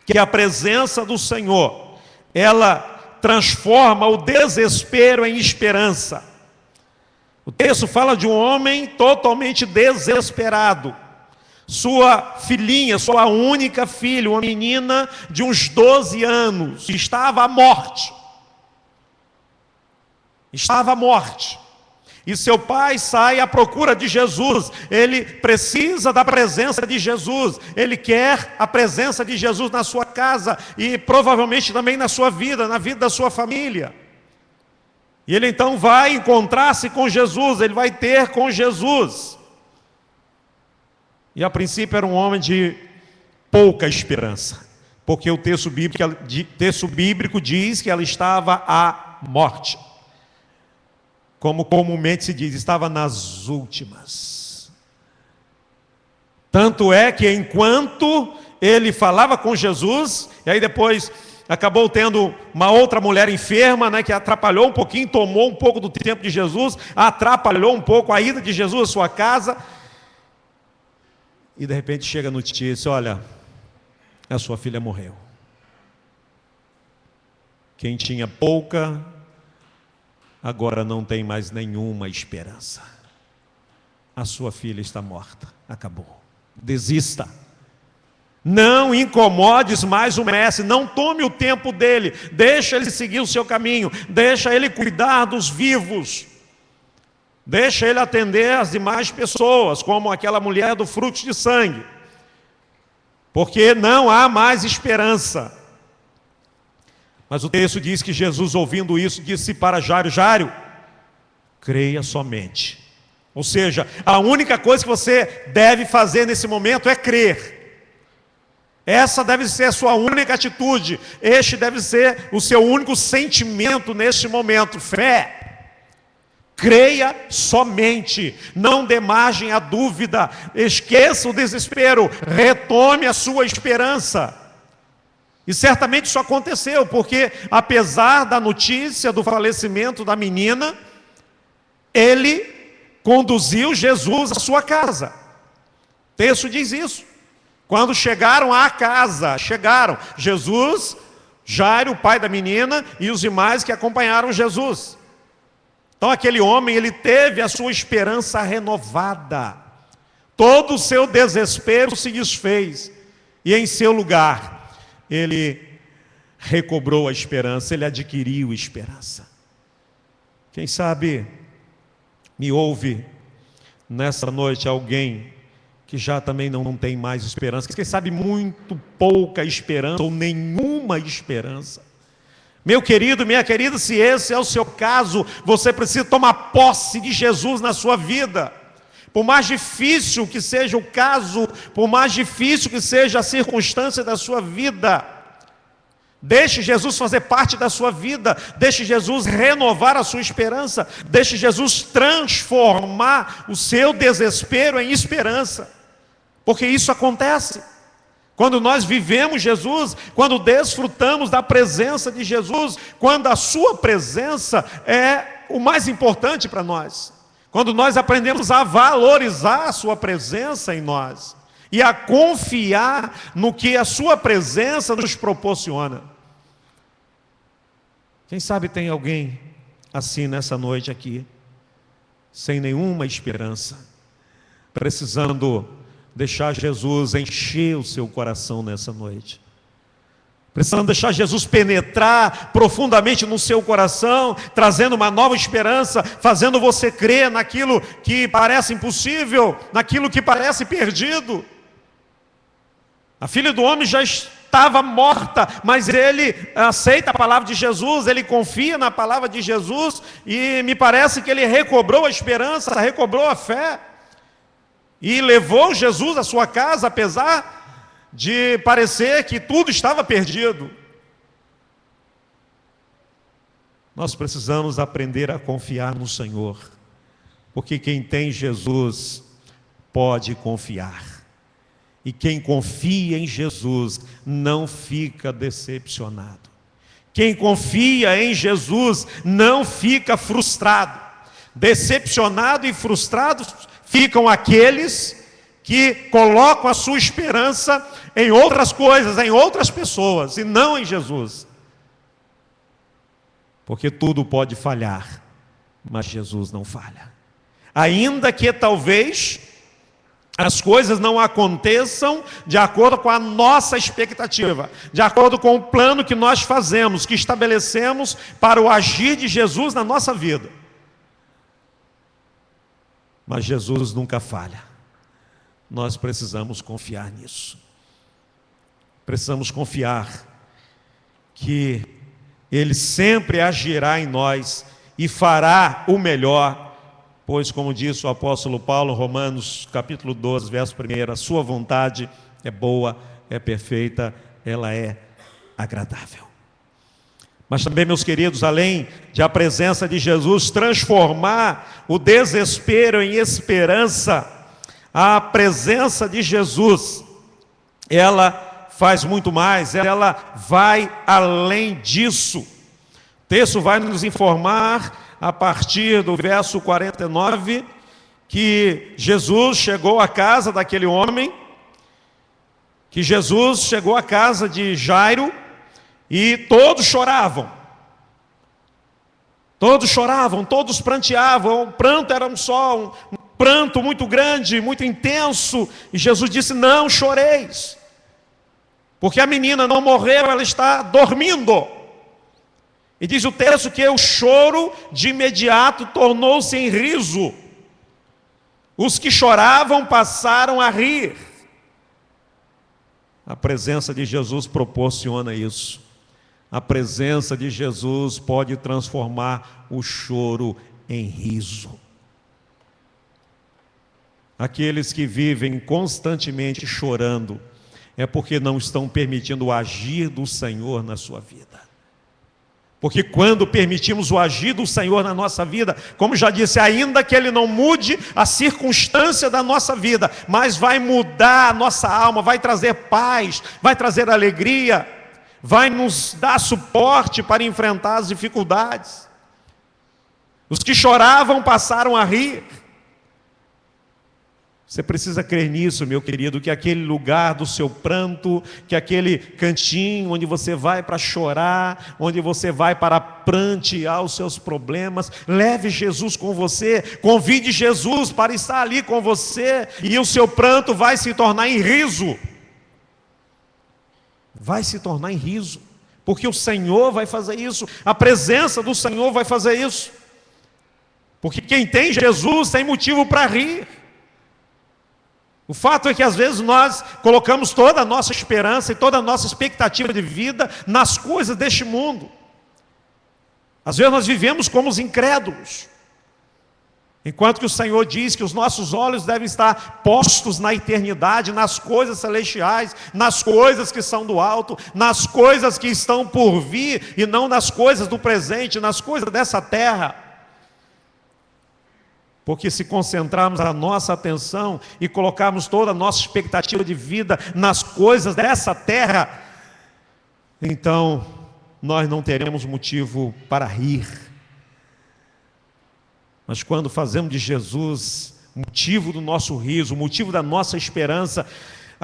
que a presença do Senhor, ela transforma o desespero em esperança. O texto fala de um homem totalmente desesperado. Sua filhinha, sua única filha, uma menina de uns 12 anos, estava à morte. Estava à morte. E seu pai sai à procura de Jesus. Ele precisa da presença de Jesus. Ele quer a presença de Jesus na sua casa e provavelmente também na sua vida, na vida da sua família. E ele então vai encontrar-se com Jesus, ele vai ter com Jesus. E a princípio era um homem de pouca esperança, porque o texto bíblico diz que ela estava à morte. Como comumente se diz, estava nas últimas. Tanto é que enquanto ele falava com Jesus, e aí depois acabou tendo uma outra mulher enferma, que atrapalhou um pouquinho, tomou um pouco do tempo de Jesus, atrapalhou um pouco a ida de Jesus à sua casa, e de repente chega a notícia: olha, a sua filha morreu. Quem tinha pouca, agora não tem mais nenhuma esperança. A sua filha está morta, acabou. Desista. Não incomodes mais o mestre, não tome o tempo dele, deixa ele seguir o seu caminho, deixa ele cuidar dos vivos, deixa ele atender as demais pessoas, como aquela mulher do fluxo de sangue, porque não há mais esperança. Mas o texto diz que Jesus, ouvindo isso, disse para Jairo: Jairo, creia somente. Ou seja, a única coisa que você deve fazer nesse momento é crer. Essa deve ser a sua única atitude, este deve ser o seu único sentimento neste momento: fé. Creia somente, não dê margem à dúvida, esqueça o desespero, retome a sua esperança. E certamente isso aconteceu, porque apesar da notícia do falecimento da menina, ele conduziu Jesus à sua casa. O texto diz isso. Quando chegaram à casa, Jesus, Jairo, o pai da menina, e os demais que acompanharam Jesus. Então aquele homem, ele teve a sua esperança renovada. Todo o seu desespero se desfez. E em seu lugar, ele recobrou a esperança, ele adquiriu esperança. Quem sabe me ouve nessa noite alguém que já também não tem mais esperança, quem sabe muito pouca esperança ou nenhuma esperança. Meu querido, minha querida, se esse é o seu caso, você precisa tomar posse de Jesus na sua vida. Por mais difícil que seja o caso, por mais difícil que seja a circunstância da sua vida, deixe Jesus fazer parte da sua vida, deixe Jesus renovar a sua esperança, deixe Jesus transformar o seu desespero em esperança, porque isso acontece. Quando nós vivemos Jesus, quando desfrutamos da presença de Jesus, quando a sua presença é o mais importante para nós, quando nós aprendemos a valorizar a sua presença em nós e a confiar no que a sua presença nos proporciona. Quem sabe tem alguém assim nessa noite aqui, sem nenhuma esperança, precisando deixar Jesus encher o seu coração nessa noite, precisando deixar Jesus penetrar profundamente no seu coração, trazendo uma nova esperança, fazendo você crer naquilo que parece impossível, naquilo que parece perdido. A filha do homem já estava morta, mas ele aceita a palavra de Jesus, ele confia na palavra de Jesus, e me parece que ele recobrou a esperança, recobrou a fé, e levou Jesus à sua casa, apesar de parecer que tudo estava perdido. Nós precisamos aprender a confiar no Senhor, porque quem tem Jesus pode confiar. E quem confia em Jesus não fica decepcionado. Quem confia em Jesus não fica frustrado. Decepcionado e frustrado ficam aqueles que colocam a sua esperança em outras coisas, em outras pessoas, e não em Jesus. Porque tudo pode falhar, mas Jesus não falha. Ainda que talvez as coisas não aconteçam de acordo com a nossa expectativa, de acordo com o plano que nós fazemos, que estabelecemos para o agir de Jesus na nossa vida. Mas Jesus nunca falha. Nós precisamos confiar nisso. Precisamos confiar que Ele sempre agirá em nós e fará o melhor, pois, como disse o apóstolo Paulo, Romanos capítulo 12, verso 1, a sua vontade é boa, é perfeita, ela é agradável. Mas também, meus queridos, além de a presença de Jesus transformar o desespero em esperança, a presença de Jesus, ela faz muito mais, ela vai além disso. O texto vai nos informar, a partir do verso 49, que Jesus chegou à casa daquele homem, que Jesus chegou à casa de Jairo, e todos choravam, todos pranteavam. O pranto era um pranto muito grande, muito intenso, e Jesus disse: não choreis, porque a menina não morreu, ela está dormindo. E diz o texto que o choro de imediato tornou-se em riso, os que choravam passaram a rir. A presença de Jesus proporciona isso. A presença de Jesus pode transformar o choro em riso. Aqueles que vivem constantemente chorando é porque não estão permitindo o agir do Senhor na sua vida. Porque quando permitimos o agir do Senhor na nossa vida, como já disse, ainda que Ele não mude a circunstância da nossa vida, mas vai mudar a nossa alma, vai trazer paz, vai trazer alegria, vai nos dar suporte para enfrentar as dificuldades. Os que choravam passaram a rir. Você precisa crer nisso, meu querido, que aquele lugar do seu pranto, que aquele cantinho onde você vai para chorar, onde você vai para prantear os seus problemas, leve Jesus com você, convide Jesus para estar ali com você, e o seu pranto vai se tornar em riso. Vai se tornar em riso, porque o Senhor vai fazer isso, a presença do Senhor vai fazer isso. Porque quem tem Jesus tem motivo para rir. O fato é que às vezes nós colocamos toda a nossa esperança e toda a nossa expectativa de vida nas coisas deste mundo. Às vezes nós vivemos como os incrédulos. Enquanto que o Senhor diz que os nossos olhos devem estar postos na eternidade, nas coisas celestiais, nas coisas que são do alto, nas coisas que estão por vir, e não nas coisas do presente, nas coisas dessa terra. Porque se concentrarmos a nossa atenção e colocarmos toda a nossa expectativa de vida nas coisas dessa terra, então nós não teremos motivo para rir. Mas quando fazemos de Jesus motivo do nosso riso, motivo da nossa esperança,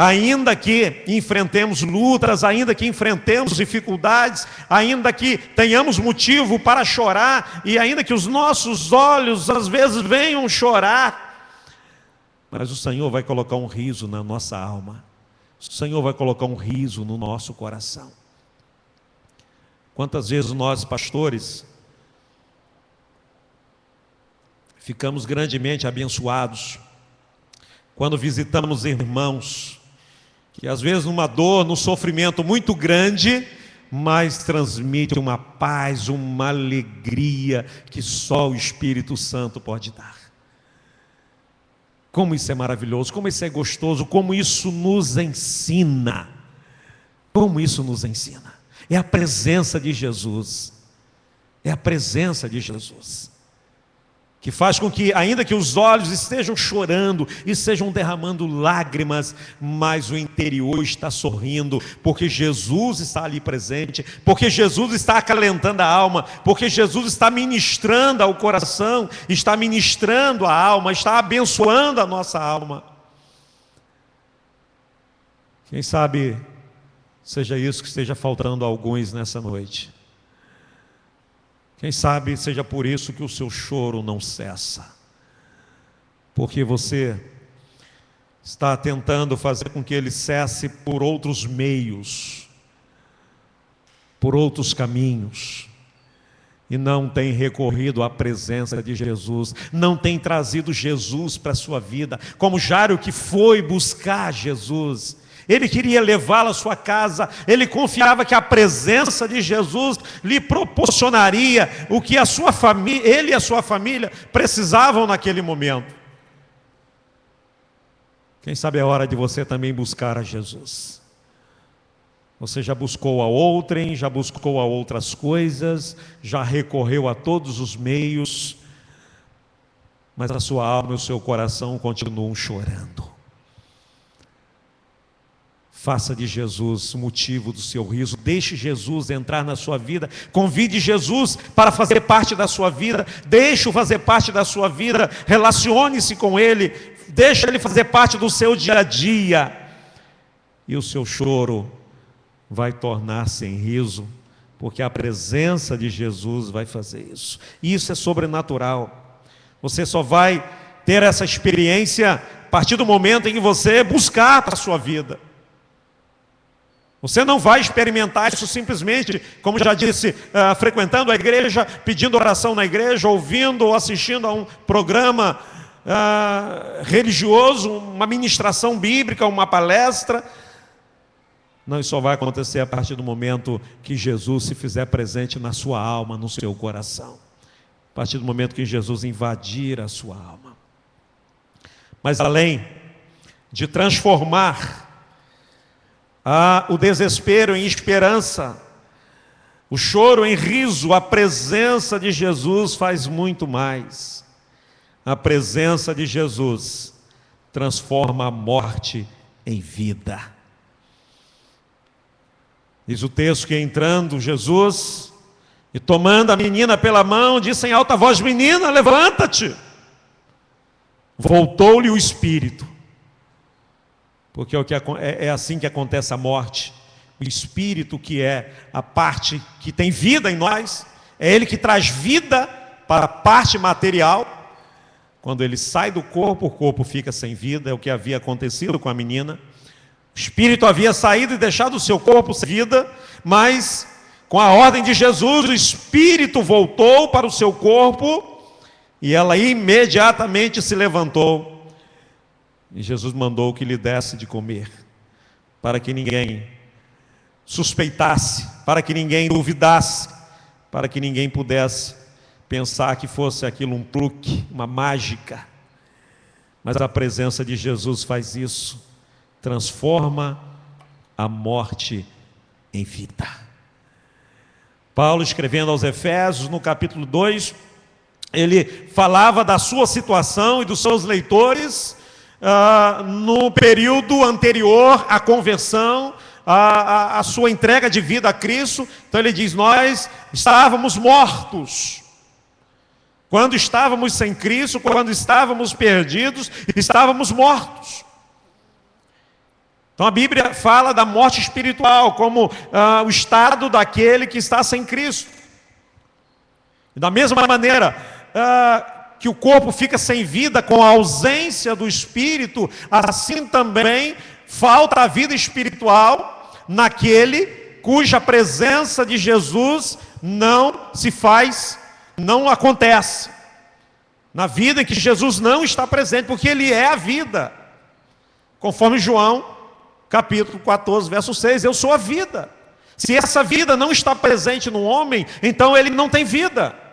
ainda que enfrentemos lutas, ainda que enfrentemos dificuldades, ainda que tenhamos motivo para chorar, e ainda que os nossos olhos às vezes venham chorar, mas o Senhor vai colocar um riso na nossa alma, o Senhor vai colocar um riso no nosso coração. Quantas vezes nós, pastores, ficamos grandemente abençoados quando visitamos irmãos que às vezes numa dor, num sofrimento muito grande, mas transmite uma paz, uma alegria que só o Espírito Santo pode dar. Como isso é maravilhoso, como isso é gostoso, como isso nos ensina. Como isso nos ensina. É a presença de Jesus. É a presença de Jesus que faz com que, ainda que os olhos estejam chorando, estejam derramando lágrimas, mas o interior está sorrindo, porque Jesus está ali presente, porque Jesus está acalentando a alma, porque Jesus está ministrando ao coração, está ministrando a alma, está abençoando a nossa alma. Quem sabe seja isso que esteja faltando a alguns nessa noite. Quem sabe seja por isso que o seu choro não cessa, porque você está tentando fazer com que ele cesse por outros meios, por outros caminhos, e não tem recorrido à presença de Jesus, não tem trazido Jesus para a sua vida, como Jairo que foi buscar Jesus. Ele queria levá-lo à sua casa, ele confiava que a presença de Jesus lhe proporcionaria o que a sua família, ele e a sua família precisavam naquele momento. Quem sabe é hora de você também buscar a Jesus. Você já buscou a outrem, já buscou a outras coisas, já recorreu a todos os meios, mas a sua alma e o seu coração continuam chorando. Faça de Jesus o motivo do seu riso, deixe Jesus entrar na sua vida, convide Jesus para fazer parte da sua vida, deixe-o fazer parte da sua vida, relacione-se com Ele, deixe Ele fazer parte do seu dia a dia, e o seu choro vai tornar-se em riso, porque a presença de Jesus vai fazer isso. Isso é sobrenatural. Você só vai ter essa experiência a partir do momento em que você buscar para a sua vida. Você não vai experimentar isso simplesmente, como já disse, frequentando a igreja, pedindo oração na igreja, ouvindo ou assistindo a um programa religioso, uma ministração bíblica, uma palestra. Não, isso só vai acontecer a partir do momento que Jesus se fizer presente na sua alma, no seu coração. A partir do momento que Jesus invadir a sua alma. Mas além de transformar o desespero em esperança, o choro em riso, a presença de Jesus faz muito mais. A presença de Jesus transforma a morte em vida. Diz o texto que entrando Jesus e tomando a menina pela mão, disse em alta voz: menina, levanta-te. Voltou-lhe o espírito porque é assim que acontece a morte. O Espírito, que é a parte que tem vida em nós, é Ele que traz vida para a parte material. Quando ele sai do corpo, o corpo fica sem vida, é o que havia acontecido com a menina. O Espírito havia saído e deixado o seu corpo sem vida, mas com a ordem de Jesus, o Espírito voltou para o seu corpo e ela imediatamente se levantou. E Jesus mandou que lhe desse de comer, para que ninguém suspeitasse, para que ninguém duvidasse, para que ninguém pudesse pensar que fosse aquilo um truque, uma mágica. Mas a presença de Jesus faz isso, transforma a morte em vida. Paulo, escrevendo aos Efésios, no capítulo 2, ele falava da sua situação e dos seus leitores no período anterior à conversão, a sua entrega de vida a Cristo. Então ele diz: nós estávamos mortos. Quando estávamos sem Cristo, quando estávamos perdidos, estávamos mortos. Então a Bíblia fala da morte espiritual como o estado daquele que está sem Cristo. E da mesma maneira que o corpo fica sem vida com a ausência do Espírito, assim também falta a vida espiritual naquele cuja presença de Jesus não se faz, não acontece. Na vida em que Jesus não está presente, porque Ele é a vida. Conforme João, capítulo 14, verso 6, eu sou a vida. Se essa vida não está presente no homem, então ele não tem vida.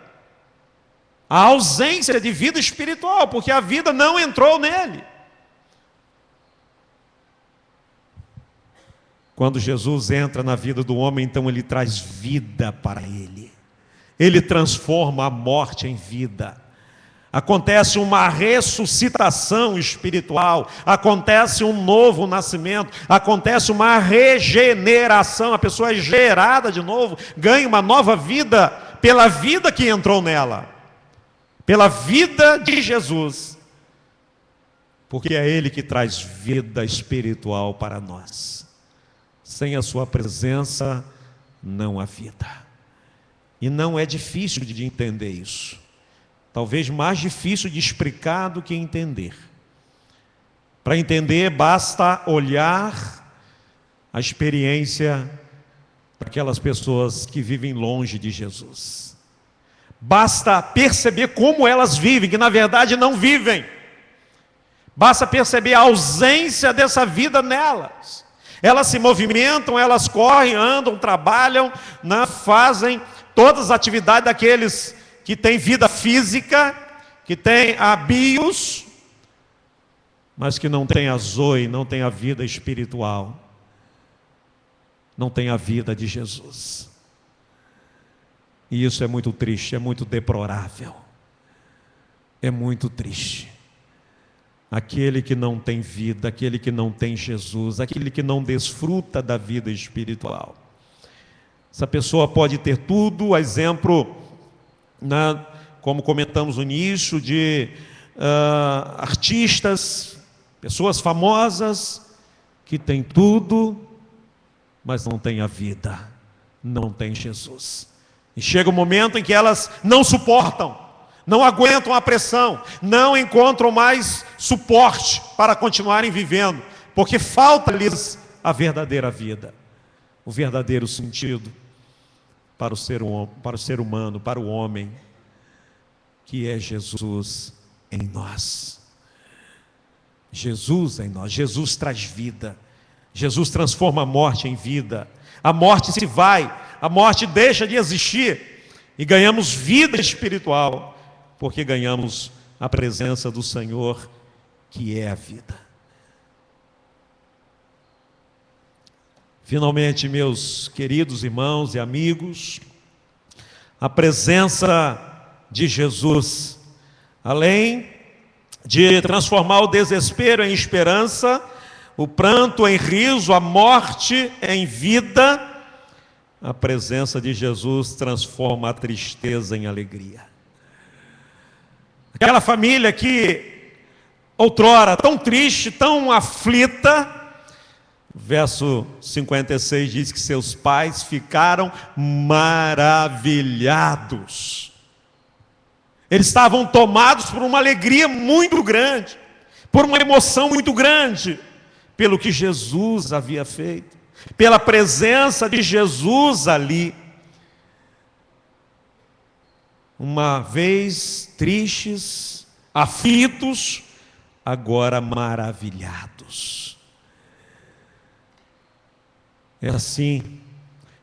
A ausência de vida espiritual, porque a vida não entrou nele. Quando Jesus entra na vida do homem, então ele traz vida para ele. Ele transforma a morte em vida. Acontece uma ressuscitação espiritual, acontece um novo nascimento, acontece uma regeneração, a pessoa é gerada de novo, ganha uma nova vida pela vida que entrou nela, pela vida de Jesus, porque é Ele que traz vida espiritual para nós. Sem a sua presença não há vida. E não é difícil de entender isso. Talvez mais difícil de explicar do que entender. Para entender, basta olhar a experiência daquelas pessoas que vivem longe de Jesus. Basta perceber como elas vivem, que na verdade não vivem. Basta perceber a ausência dessa vida nelas. Elas se movimentam, elas correm, andam, trabalham, fazem todas as atividades daqueles que têm vida física, que têm a bios, mas que não têm a zoe, não têm a vida espiritual, não têm a vida de Jesus. E isso é muito triste, é muito deplorável, é muito triste. Aquele que não tem vida, aquele que não tem Jesus, aquele que não desfruta da vida espiritual. Essa pessoa pode ter tudo, a exemplo, como comentamos no início, de artistas, pessoas famosas, que têm tudo, mas não têm a vida, não têm Jesus. E chega um momento em que elas não suportam, não aguentam a pressão, não encontram mais suporte para continuarem vivendo, porque falta-lhes a verdadeira vida, o verdadeiro sentido para o ser humano, para o homem, que é Jesus em nós. Jesus em nós, Jesus traz vida, Jesus transforma a morte em vida. A morte se vai, a morte deixa de existir e ganhamos vida espiritual, porque ganhamos a presença do Senhor, que é a vida. Finalmente, meus queridos irmãos e amigos, a presença de Jesus, além de transformar o desespero em esperança, o pranto em riso, a morte em vida, a presença de Jesus transforma a tristeza em alegria. Aquela família que outrora tão triste, tão aflita, Verso 56 diz que seus pais ficaram maravilhados. Eles estavam tomados por uma alegria muito grande, por uma emoção muito grande, pelo que Jesus havia feito, pela presença de Jesus ali. Uma vez tristes, aflitos, agora maravilhados. É assim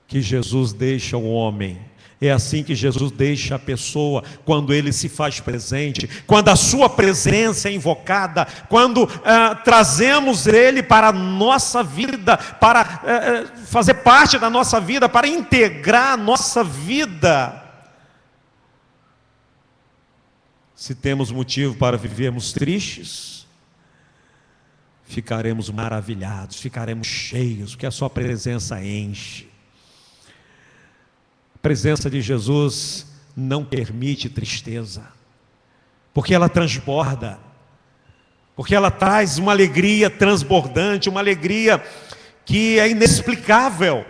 que Jesus deixa o homem, é assim que Jesus deixa a pessoa, quando Ele se faz presente, quando a sua presença é invocada, quando trazemos Ele para a nossa vida, para fazer parte da nossa vida, para integrar a nossa vida. Se temos motivo para vivermos tristes, ficaremos maravilhados, ficaremos cheios, porque a sua presença enche. A presença de Jesus não permite tristeza, porque ela transborda, porque ela traz uma alegria transbordante, uma alegria que é inexplicável,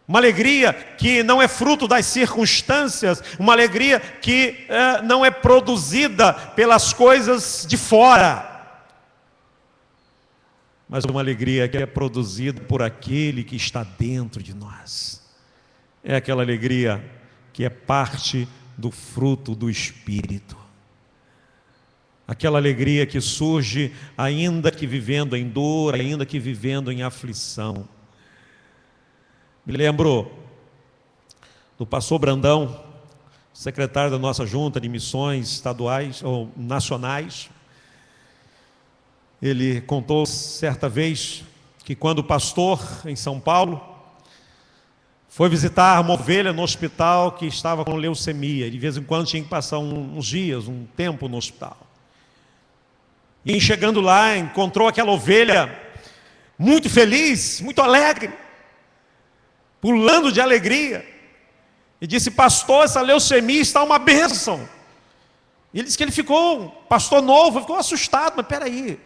uma alegria que não é fruto das circunstâncias, uma alegria que não é produzida pelas coisas de fora, mas uma alegria que é produzida por aquele que está dentro de nós. É aquela alegria que é parte do fruto do Espírito. Aquela alegria que surge ainda que vivendo em dor, ainda que vivendo em aflição. Me lembro do pastor Brandão, secretário da nossa junta de missões estaduais ou nacionais. Ele contou certa vez que quando pastor em São Paulo, foi visitar uma ovelha no hospital que estava com leucemia. De vez em quando tinha que passar uns dias, um tempo no hospital. E chegando lá, encontrou aquela ovelha muito feliz, muito alegre, pulando de alegria. E disse: pastor, essa leucemia está uma bênção. E ele disse que ele ficou, pastor novo, ficou assustado. Mas peraí,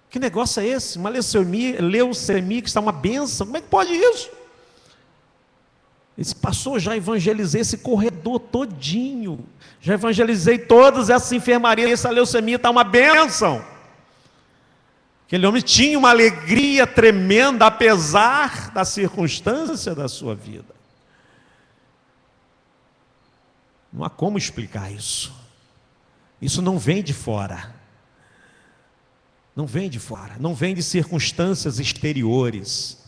que negócio é esse? Uma leucemia que está uma bênção? Como é que pode isso? Ele disse: pastor, já evangelizei esse corredor todinho, já evangelizei todas essas enfermarias, essa leucemia está uma bênção. Aquele homem tinha uma alegria tremenda, apesar da circunstância da sua vida. Não há como explicar isso. Isso não vem de fora. Não vem de fora, não vem de circunstâncias exteriores.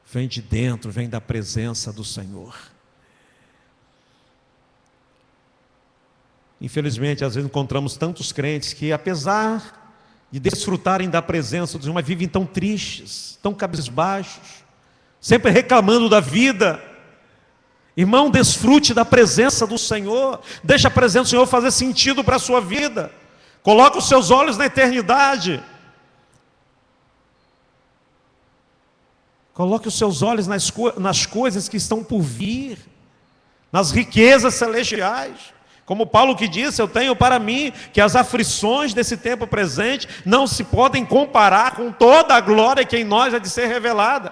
Vem de dentro, vem da presença do Senhor. Infelizmente, às vezes encontramos tantos crentes que, apesar de desfrutarem da presença do Senhor, mas vivem tão tristes, tão cabisbaixos, sempre reclamando da vida. Irmão, desfrute da presença do Senhor, deixa a presença do Senhor fazer sentido para a sua vida. Coloque os seus olhos na eternidade. Coloque os seus olhos nas coisas que estão por vir, nas riquezas celestiais. Como Paulo que disse: eu tenho para mim que as aflições desse tempo presente não se podem comparar com toda a glória que em nós é de ser revelada.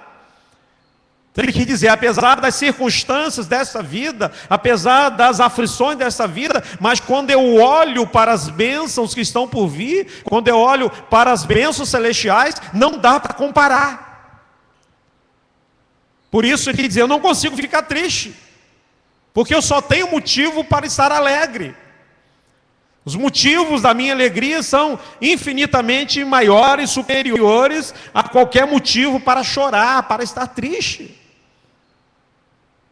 Ele quer dizer, apesar das circunstâncias dessa vida, apesar das aflições dessa vida, mas quando eu olho para as bênçãos que estão por vir, quando eu olho para as bênçãos celestiais, não dá para comparar. Por isso ele diz: eu não consigo ficar triste, porque eu só tenho motivo para estar alegre. Os motivos da minha alegria são infinitamente maiores, superiores a qualquer motivo para chorar, para estar triste.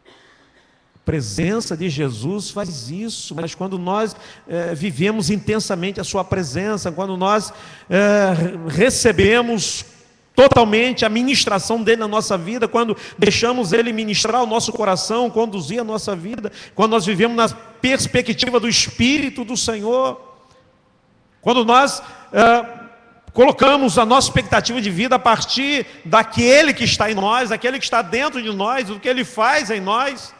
A presença de Jesus faz isso, mas quando nós vivemos intensamente a sua presença, quando nós recebemos totalmente a ministração dele na nossa vida, quando deixamos ele ministrar o nosso coração, conduzir a nossa vida, quando nós vivemos na perspectiva do Espírito do Senhor, quando nós colocamos a nossa expectativa de vida a partir daquele que está em nós, daquele que está dentro de nós, do que ele faz em nós,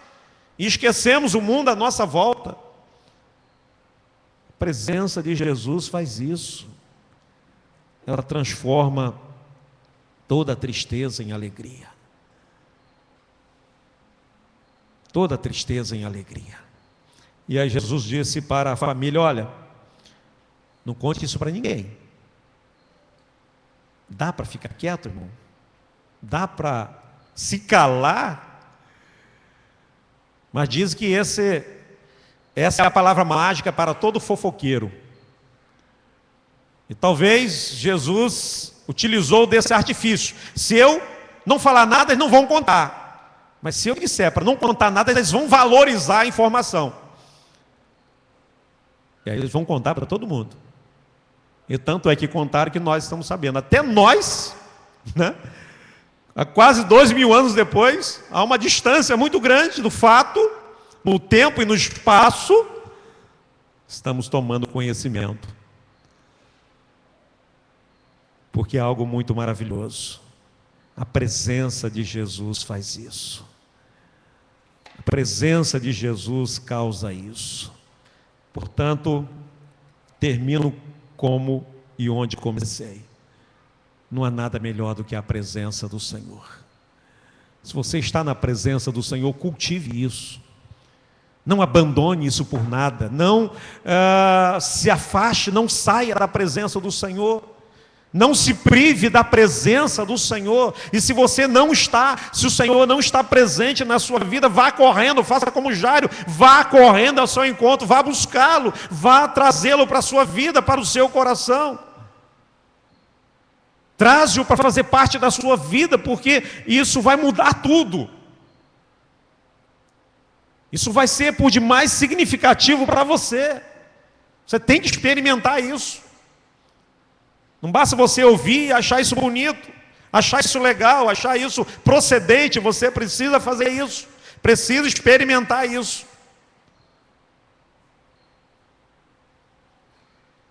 e esquecemos o mundo à nossa volta. A presença de Jesus faz isso. Ela transforma toda tristeza em alegria. Toda tristeza em alegria. E aí Jesus disse para a família: olha, não conte isso para ninguém. Dá para ficar quieto, irmão? Dá para se calar? Mas diz que essa é a palavra mágica para todo fofoqueiro. E talvez Jesus utilizou desse artifício. Se eu não falar nada, eles não vão contar. Mas se eu disser para não contar nada, eles vão valorizar a informação. E aí eles vão contar para todo mundo. E tanto é que contaram que nós estamos sabendo. Até nós, né? Há quase 2000 anos depois, há uma distância muito grande do fato, no tempo e no espaço, estamos tomando conhecimento. Porque é algo muito maravilhoso. A presença de Jesus faz isso. A presença de Jesus causa isso. Portanto, termino como e onde comecei. Não há nada melhor do que a presença do Senhor. Se você está na presença do Senhor, cultive isso. Não abandone isso por nada. Não se afaste, não saia da presença do Senhor. Não se prive da presença do Senhor. E se você não está, se o Senhor não está presente na sua vida, vá correndo, faça como Jairo, vá correndo ao seu encontro, vá buscá-lo, vá trazê-lo para a sua vida, para o seu coração. Traze-o para fazer parte da sua vida, porque isso vai mudar tudo. Isso vai ser por demais significativo para você. Você tem que experimentar isso. Não basta você ouvir e achar isso bonito, achar isso legal, achar isso procedente. Você precisa fazer isso, precisa experimentar isso.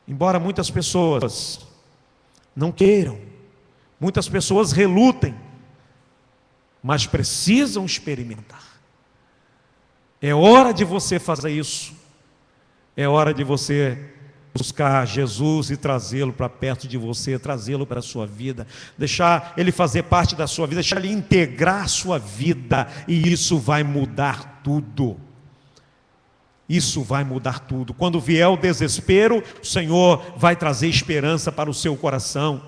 Embora muitas pessoas não queiram, muitas pessoas relutem, mas precisam experimentar. É hora de você fazer isso. É hora de você buscar Jesus e trazê-lo para perto de você, trazê-lo para a sua vida, deixar ele fazer parte da sua vida, deixar ele integrar a sua vida, e isso vai mudar tudo. Isso vai mudar tudo. Quando vier o desespero, o Senhor vai trazer esperança para o seu coração.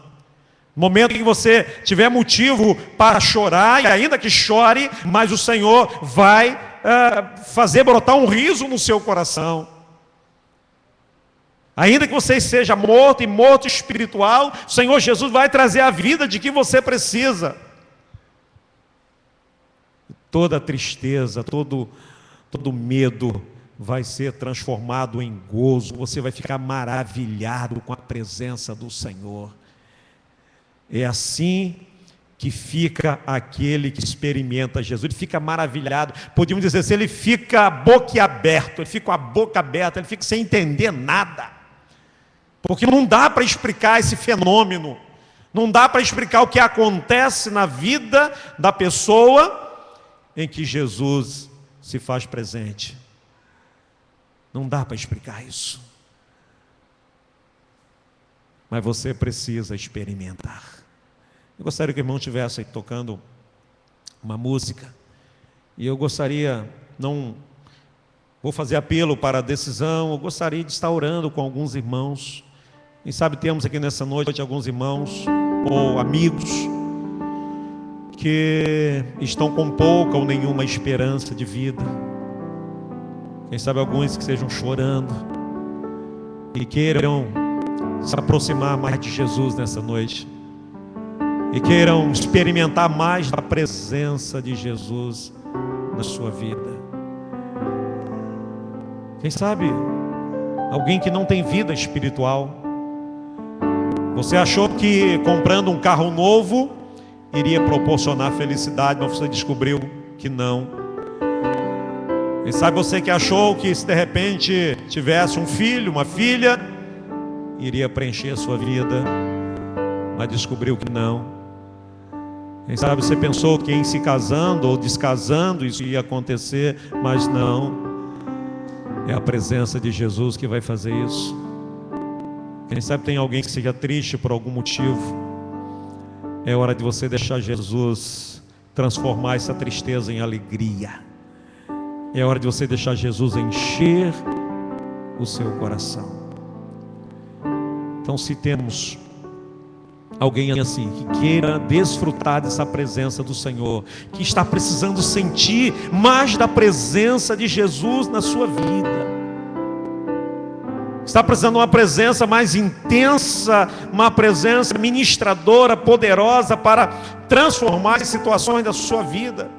No momento em que você tiver motivo para chorar, e ainda que chore, mas o Senhor vai fazer brotar um riso no seu coração. Ainda que você seja morto e morto espiritual, o Senhor Jesus vai trazer a vida de que você precisa. Toda tristeza, todo medo vai ser transformado em gozo. Você vai ficar maravilhado com a presença do Senhor. É assim que fica aquele que experimenta Jesus. Ele fica maravilhado. Podíamos dizer assim, ele fica boquiaberto, ele fica com a boca aberta, ele fica sem entender nada. Porque não dá para explicar esse fenômeno, não dá para explicar o que acontece na vida da pessoa em que Jesus se faz presente. Não dá para explicar isso. Mas você precisa experimentar. Eu gostaria que o irmão estivesse aí tocando uma música, e eu gostaria, não vou fazer apelo para a decisão, eu gostaria de estar orando com alguns irmãos. Quem sabe temos aqui nessa noite alguns irmãos ou amigos que estão com pouca ou nenhuma esperança de vida. Quem sabe alguns que estejam chorando e queiram se aproximar mais de Jesus nessa noite, e queiram experimentar mais da presença de Jesus na sua vida. Quem sabe alguém que não tem vida espiritual. Você achou que comprando um carro novo iria proporcionar felicidade, mas você descobriu que não. Quem sabe você que achou que se de repente tivesse um filho, uma filha, iria preencher a sua vida, mas descobriu que não. Quem sabe você pensou que em se casando ou descasando isso ia acontecer, mas não. É a presença de Jesus que vai fazer isso. Quem sabe tem alguém que seja triste por algum motivo, É hora de você deixar Jesus transformar essa tristeza em alegria. É hora de você deixar Jesus encher o seu coração. Então, se temos alguém assim, que queira desfrutar dessa presença do Senhor, que está precisando sentir mais da presença de Jesus na sua vida, está precisando de uma presença mais intensa, uma presença ministradora, poderosa, para transformar as situações da sua vida,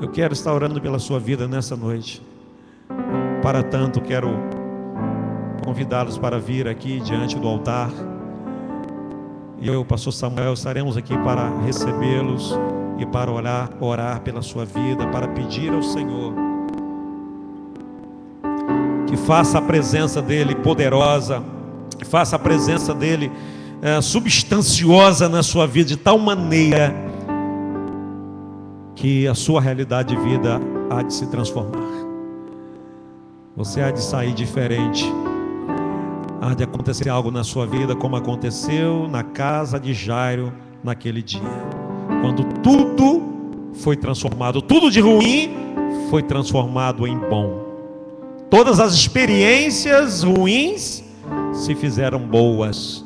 eu quero estar orando pela sua vida nessa noite. Para tanto, quero convidá-los para vir aqui diante do altar. E eu, pastor Samuel, estaremos aqui para recebê-los e para orar pela sua vida, para pedir ao Senhor que faça a presença dEle poderosa, que faça a presença dEle substanciosa na sua vida, de tal maneira que a sua realidade de vida há de se transformar. Você há de sair diferente. Há de acontecer algo na sua vida, como aconteceu na casa de Jairo naquele dia, quando tudo foi transformado, tudo de ruim foi transformado em bom. Todas as experiências ruins se fizeram boas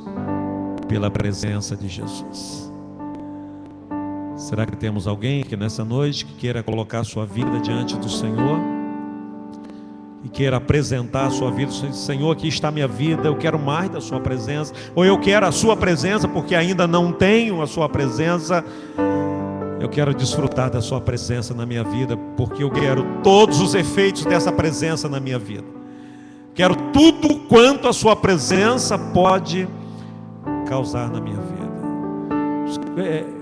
pela presença de Jesus. Será que temos alguém que nessa noite que queira colocar a sua vida diante do Senhor e queira apresentar a sua vida? Senhor, aqui está a minha vida, eu quero mais da sua presença, ou eu quero a sua presença porque ainda não tenho a sua presença. Eu quero desfrutar da sua presença na minha vida, porque eu quero todos os efeitos dessa presença na minha vida. Quero tudo quanto a sua presença pode causar na minha vida.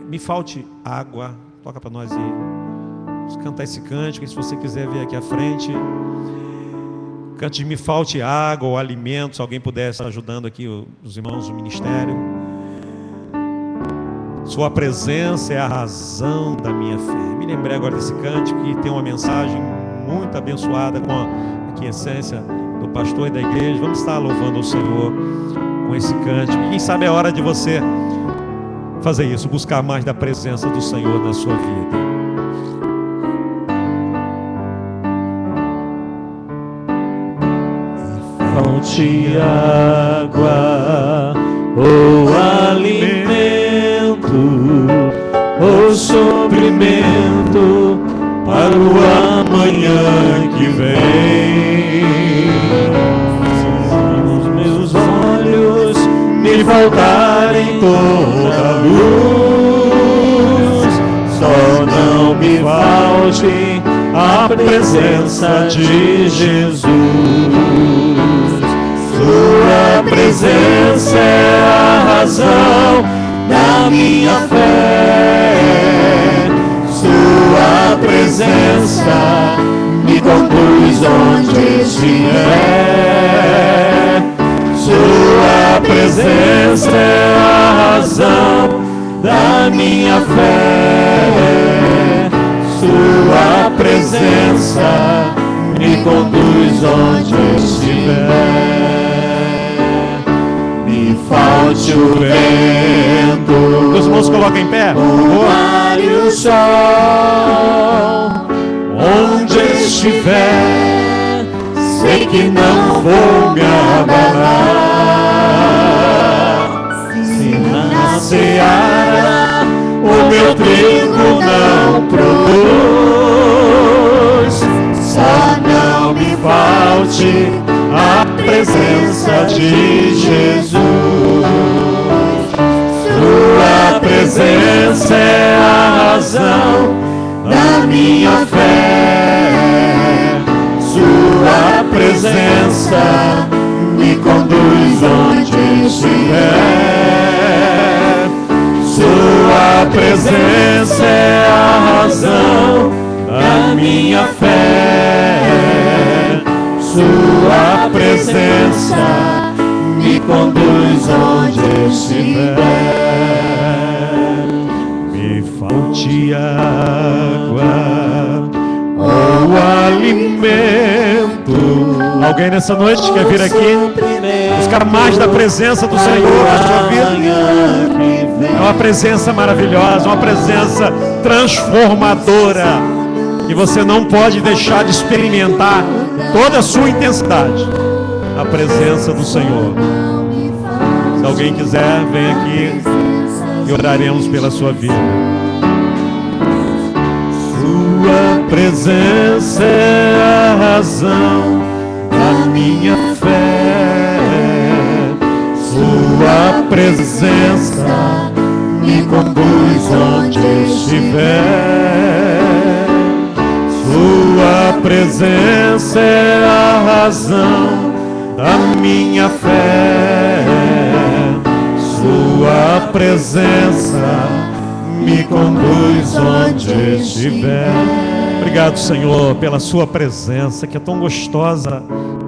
Me falte água, toca para nós aí. Vamos cantar esse cântico, e se você quiser vir aqui à frente, cante Me Falte Água ou Alimentos. Se alguém puder estar ajudando aqui os irmãos do ministério. Sua presença é a razão da minha fé. Me lembrei agora desse cântico que tem uma mensagem muito abençoada com a essência do pastor e da igreja. Vamos estar louvando o Senhor com esse cântico. Quem sabe é hora de você fazer isso, buscar mais da presença do Senhor na sua vida. Falte água ou alimento ou suprimento para o amanhã que vem. Os meus olhos me faltarem toda a luz, só não me falte a presença de Jesus. Sua presença é a razão da minha fé. Sua presença me conduz onde estiver. Sua presença é a razão da minha fé. Sua presença me conduz onde estiver. Me falte o vento, Os irmãos colocam em pé. o ar e o sol, onde estiver, sei que não vou me abalar. Se na seara o meu trigo não produz, só não me falte a presença de Jesus. Sua presença é a razão da minha fé. Sua presença me conduz onde estiver. Sua presença é a razão da minha fé. Sua presença me conduz onde estiver. Me falte água O alimento Alguém nessa noite quer vir aqui buscar mais da presença do Senhor na sua vida? É uma presença maravilhosa, uma presença transformadora, e você não pode deixar de experimentar toda a sua intensidade, a presença do Senhor. Se alguém quiser, vem aqui e oraremos pela sua vida. Sua presença é a razão da minha fé. Sua presença me conduz onde estiver. Sua presença é a razão da minha fé. Sua presença me conduz onde estiver. Obrigado, Senhor, pela sua presença, que é tão gostosa,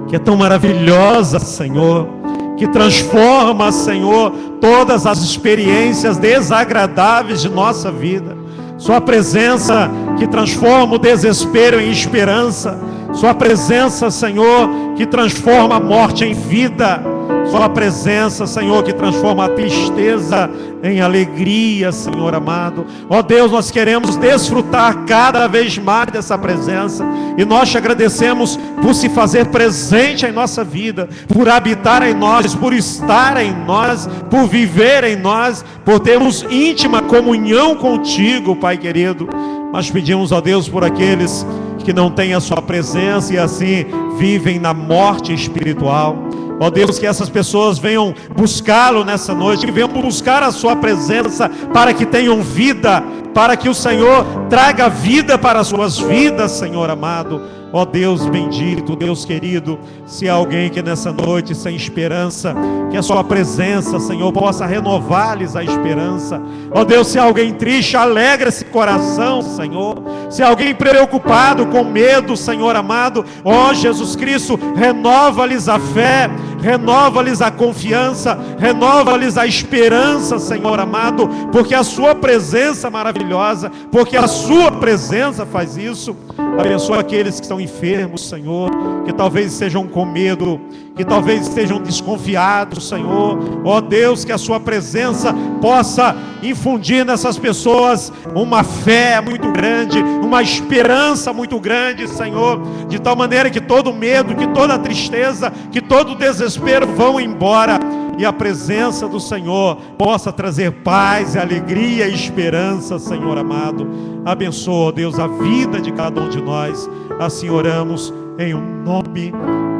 que é tão maravilhosa, Senhor, que transforma, Senhor, todas as experiências desagradáveis de nossa vida. Sua presença que transforma o desespero em esperança. Sua presença, Senhor, que transforma a morte em vida. Sua presença, Senhor, que transforma a tristeza em alegria, Senhor amado. Ó Deus, nós queremos desfrutar cada vez mais dessa presença, e nós te agradecemos por se fazer presente em nossa vida, por habitar em nós, por estar em nós, por viver em nós, por termos íntima comunhão contigo, Pai querido. Nós pedimos, ó Deus, por aqueles que não têm a sua presença e assim vivem na morte espiritual. Ó Deus, que essas pessoas venham buscá-lo nessa noite, que venham buscar a sua presença para que tenham vida, para que o Senhor traga vida para as suas vidas, Senhor amado. Ó Deus bendito, Deus querido, se há alguém que nessa noite sem esperança, que a sua presença, Senhor, possa renovar-lhes a esperança. Ó Deus, se há alguém triste, alegra esse coração, Senhor. Se há alguém preocupado, com medo, Senhor amado, ó Jesus Cristo, renova-lhes a fé, renova-lhes a confiança, renova-lhes a esperança, Senhor amado, porque a sua presença é maravilhosa, porque a sua presença faz isso. Abençoa aqueles que estão enfermos, Senhor, que talvez estejam com medo, que talvez estejam desconfiados, Senhor. Ó Deus, que a sua presença possa infundir nessas pessoas uma fé muito grande, uma esperança muito grande, Senhor, de tal maneira que todo medo, que toda tristeza, que todo desespero vão embora, e a presença do Senhor possa trazer paz, e alegria e esperança, Senhor amado. Abençoa, Deus, a vida de cada um de nós. Assim oramos em nome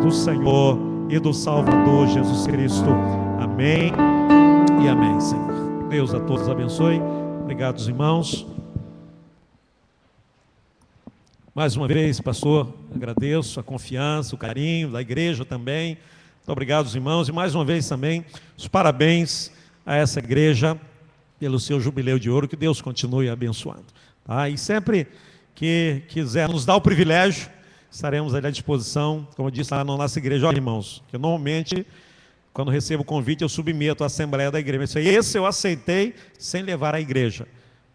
do Senhor e do Salvador Jesus Cristo. Amém e amém, Senhor. Deus a todos abençoe. Obrigado, irmãos. Mais uma vez, pastor, agradeço a confiança, o carinho da igreja também. Muito obrigado, irmãos, e mais uma vez também os parabéns a essa igreja pelo seu jubileu de ouro. Que Deus continue abençoando, tá? E sempre que quiser nos dar o privilégio, estaremos ali à disposição, como eu disse lá na nossa igreja. Olha, irmãos, que normalmente quando recebo o convite eu submeto à assembleia da igreja. Esse eu aceitei sem levar à igreja,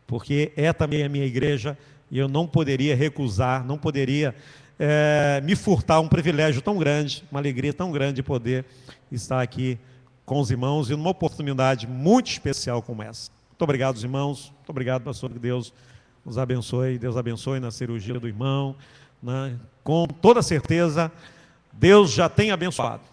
porque é também a minha igreja, e eu não poderia recusar, não poderia me furtar um privilégio tão grande, uma alegria tão grande de poder estar aqui com os irmãos e numa oportunidade muito especial como essa. Muito obrigado, irmãos. Muito obrigado, pastor. Que Deus nos abençoe. Deus abençoe na cirurgia do irmão, né? Com toda certeza, Deus já tem abençoado,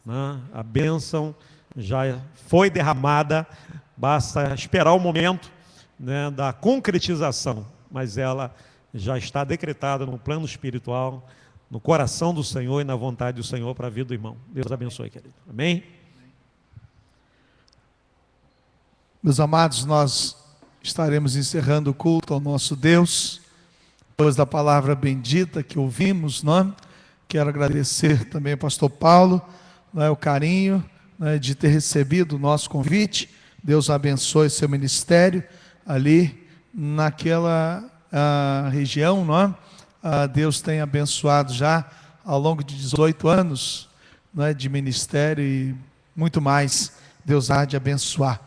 né? A bênção já foi derramada. Basta esperar o momento, né, da concretização, mas ela já está decretada no plano espiritual, no coração do Senhor e na vontade do Senhor para a vida do irmão. Deus abençoe, querido. Amém? Meus amados, nós estaremos encerrando o culto ao nosso Deus, depois da palavra bendita que ouvimos, não é? Quero agradecer também ao pastor Paulo, não é, o carinho, não é, de ter recebido o nosso convite. Deus abençoe seu ministério ali naquela região, não é? Deus tem abençoado já ao longo de 18 anos, não é, de ministério, e muito mais Deus há de abençoar.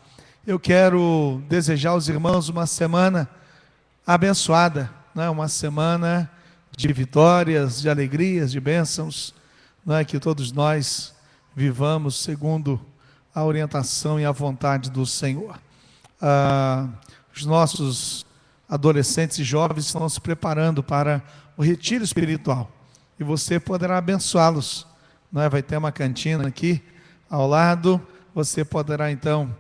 Eu quero desejar aos irmãos uma semana abençoada, não é? Uma semana de vitórias, de alegrias, de bênçãos, não é, que todos nós vivamos segundo a orientação e a vontade do Senhor. Os nossos adolescentes e jovens estão se preparando para o retiro espiritual e você poderá abençoá-los, não é? Vai ter uma cantina aqui ao lado, você poderá então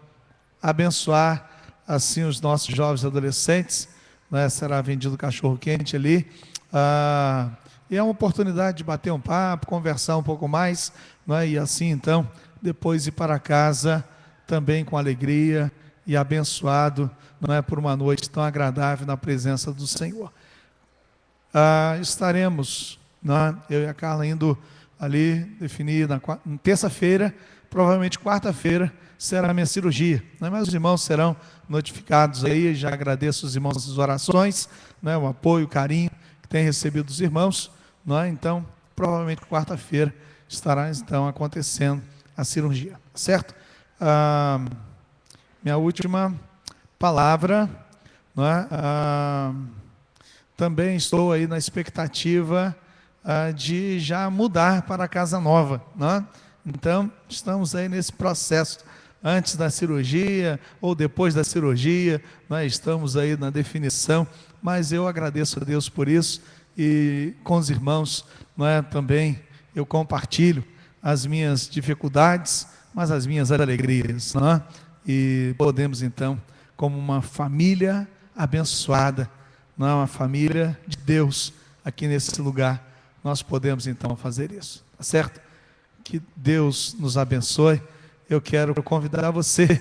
abençoar assim os nossos jovens e adolescentes, não é? Será vendido cachorro quente ali, e é uma oportunidade de bater um papo, conversar um pouco mais, não é? E assim então depois ir para casa também com alegria e abençoado, não é, por uma noite tão agradável na presença do Senhor. Estaremos, não é, eu e a Carla indo ali definir na terça-feira, provavelmente quarta-feira será a minha cirurgia, não é? Mas os irmãos serão notificados aí. Já agradeço os irmãos das orações, não é, o apoio, o carinho que tem recebido dos irmãos, não é? Então provavelmente quarta-feira estará então acontecendo a cirurgia, certo? Minha última palavra, não é? Também estou aí na expectativa de já mudar para a casa nova, não é? Então estamos aí nesse processo, antes da cirurgia ou depois da cirurgia, não é? Estamos aí na definição, mas eu agradeço a Deus por isso e com os irmãos, não é? Também eu compartilho as minhas dificuldades, mas as minhas alegrias, não é? E podemos então, como uma família abençoada, não é? Uma família de Deus aqui nesse lugar, nós podemos então fazer isso, tá certo? Que Deus nos abençoe. Eu quero convidar você,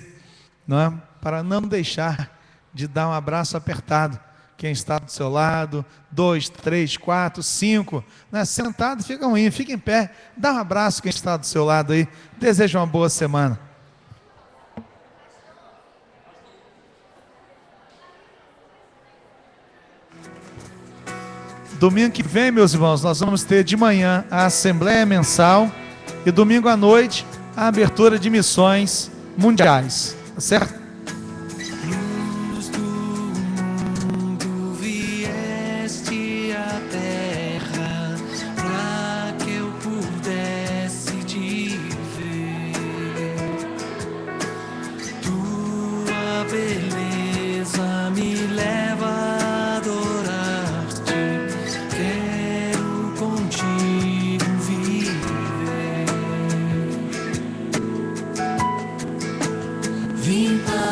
não é? Para não deixar de dar um abraço apertado. Quem está do seu lado, 2, 3, 4, 5, né? Sentado fica ruim, fica em pé, dá um abraço quem está do seu lado aí. Desejo uma boa semana. Domingo que vem, meus irmãos, nós vamos ter de manhã a Assembleia Mensal e domingo à noite a abertura de missões mundiais, tá certo? Luz do mundo, vieste à terra pra que eu pudesse te ver. Tua beleza me leva a adorar-te. Quero contigo viver. Vim para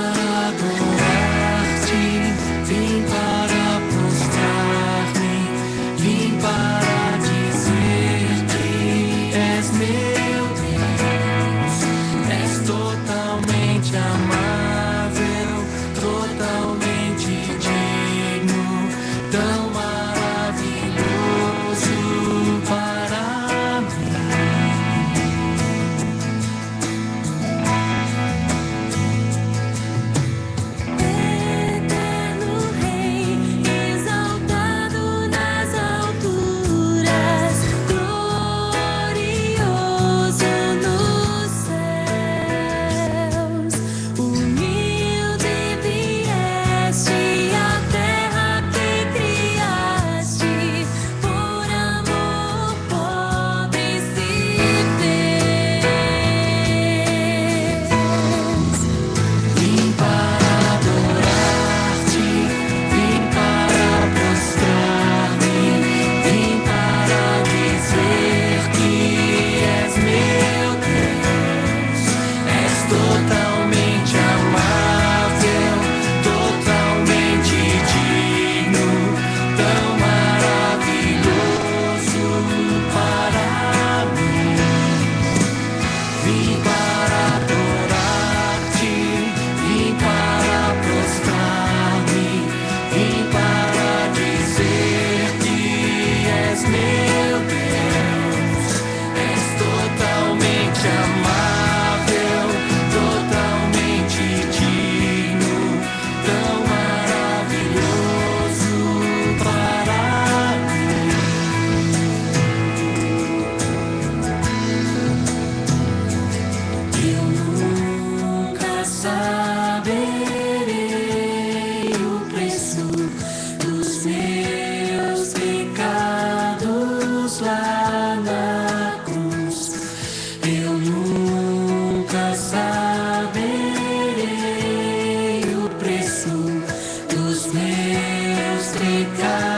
explicar.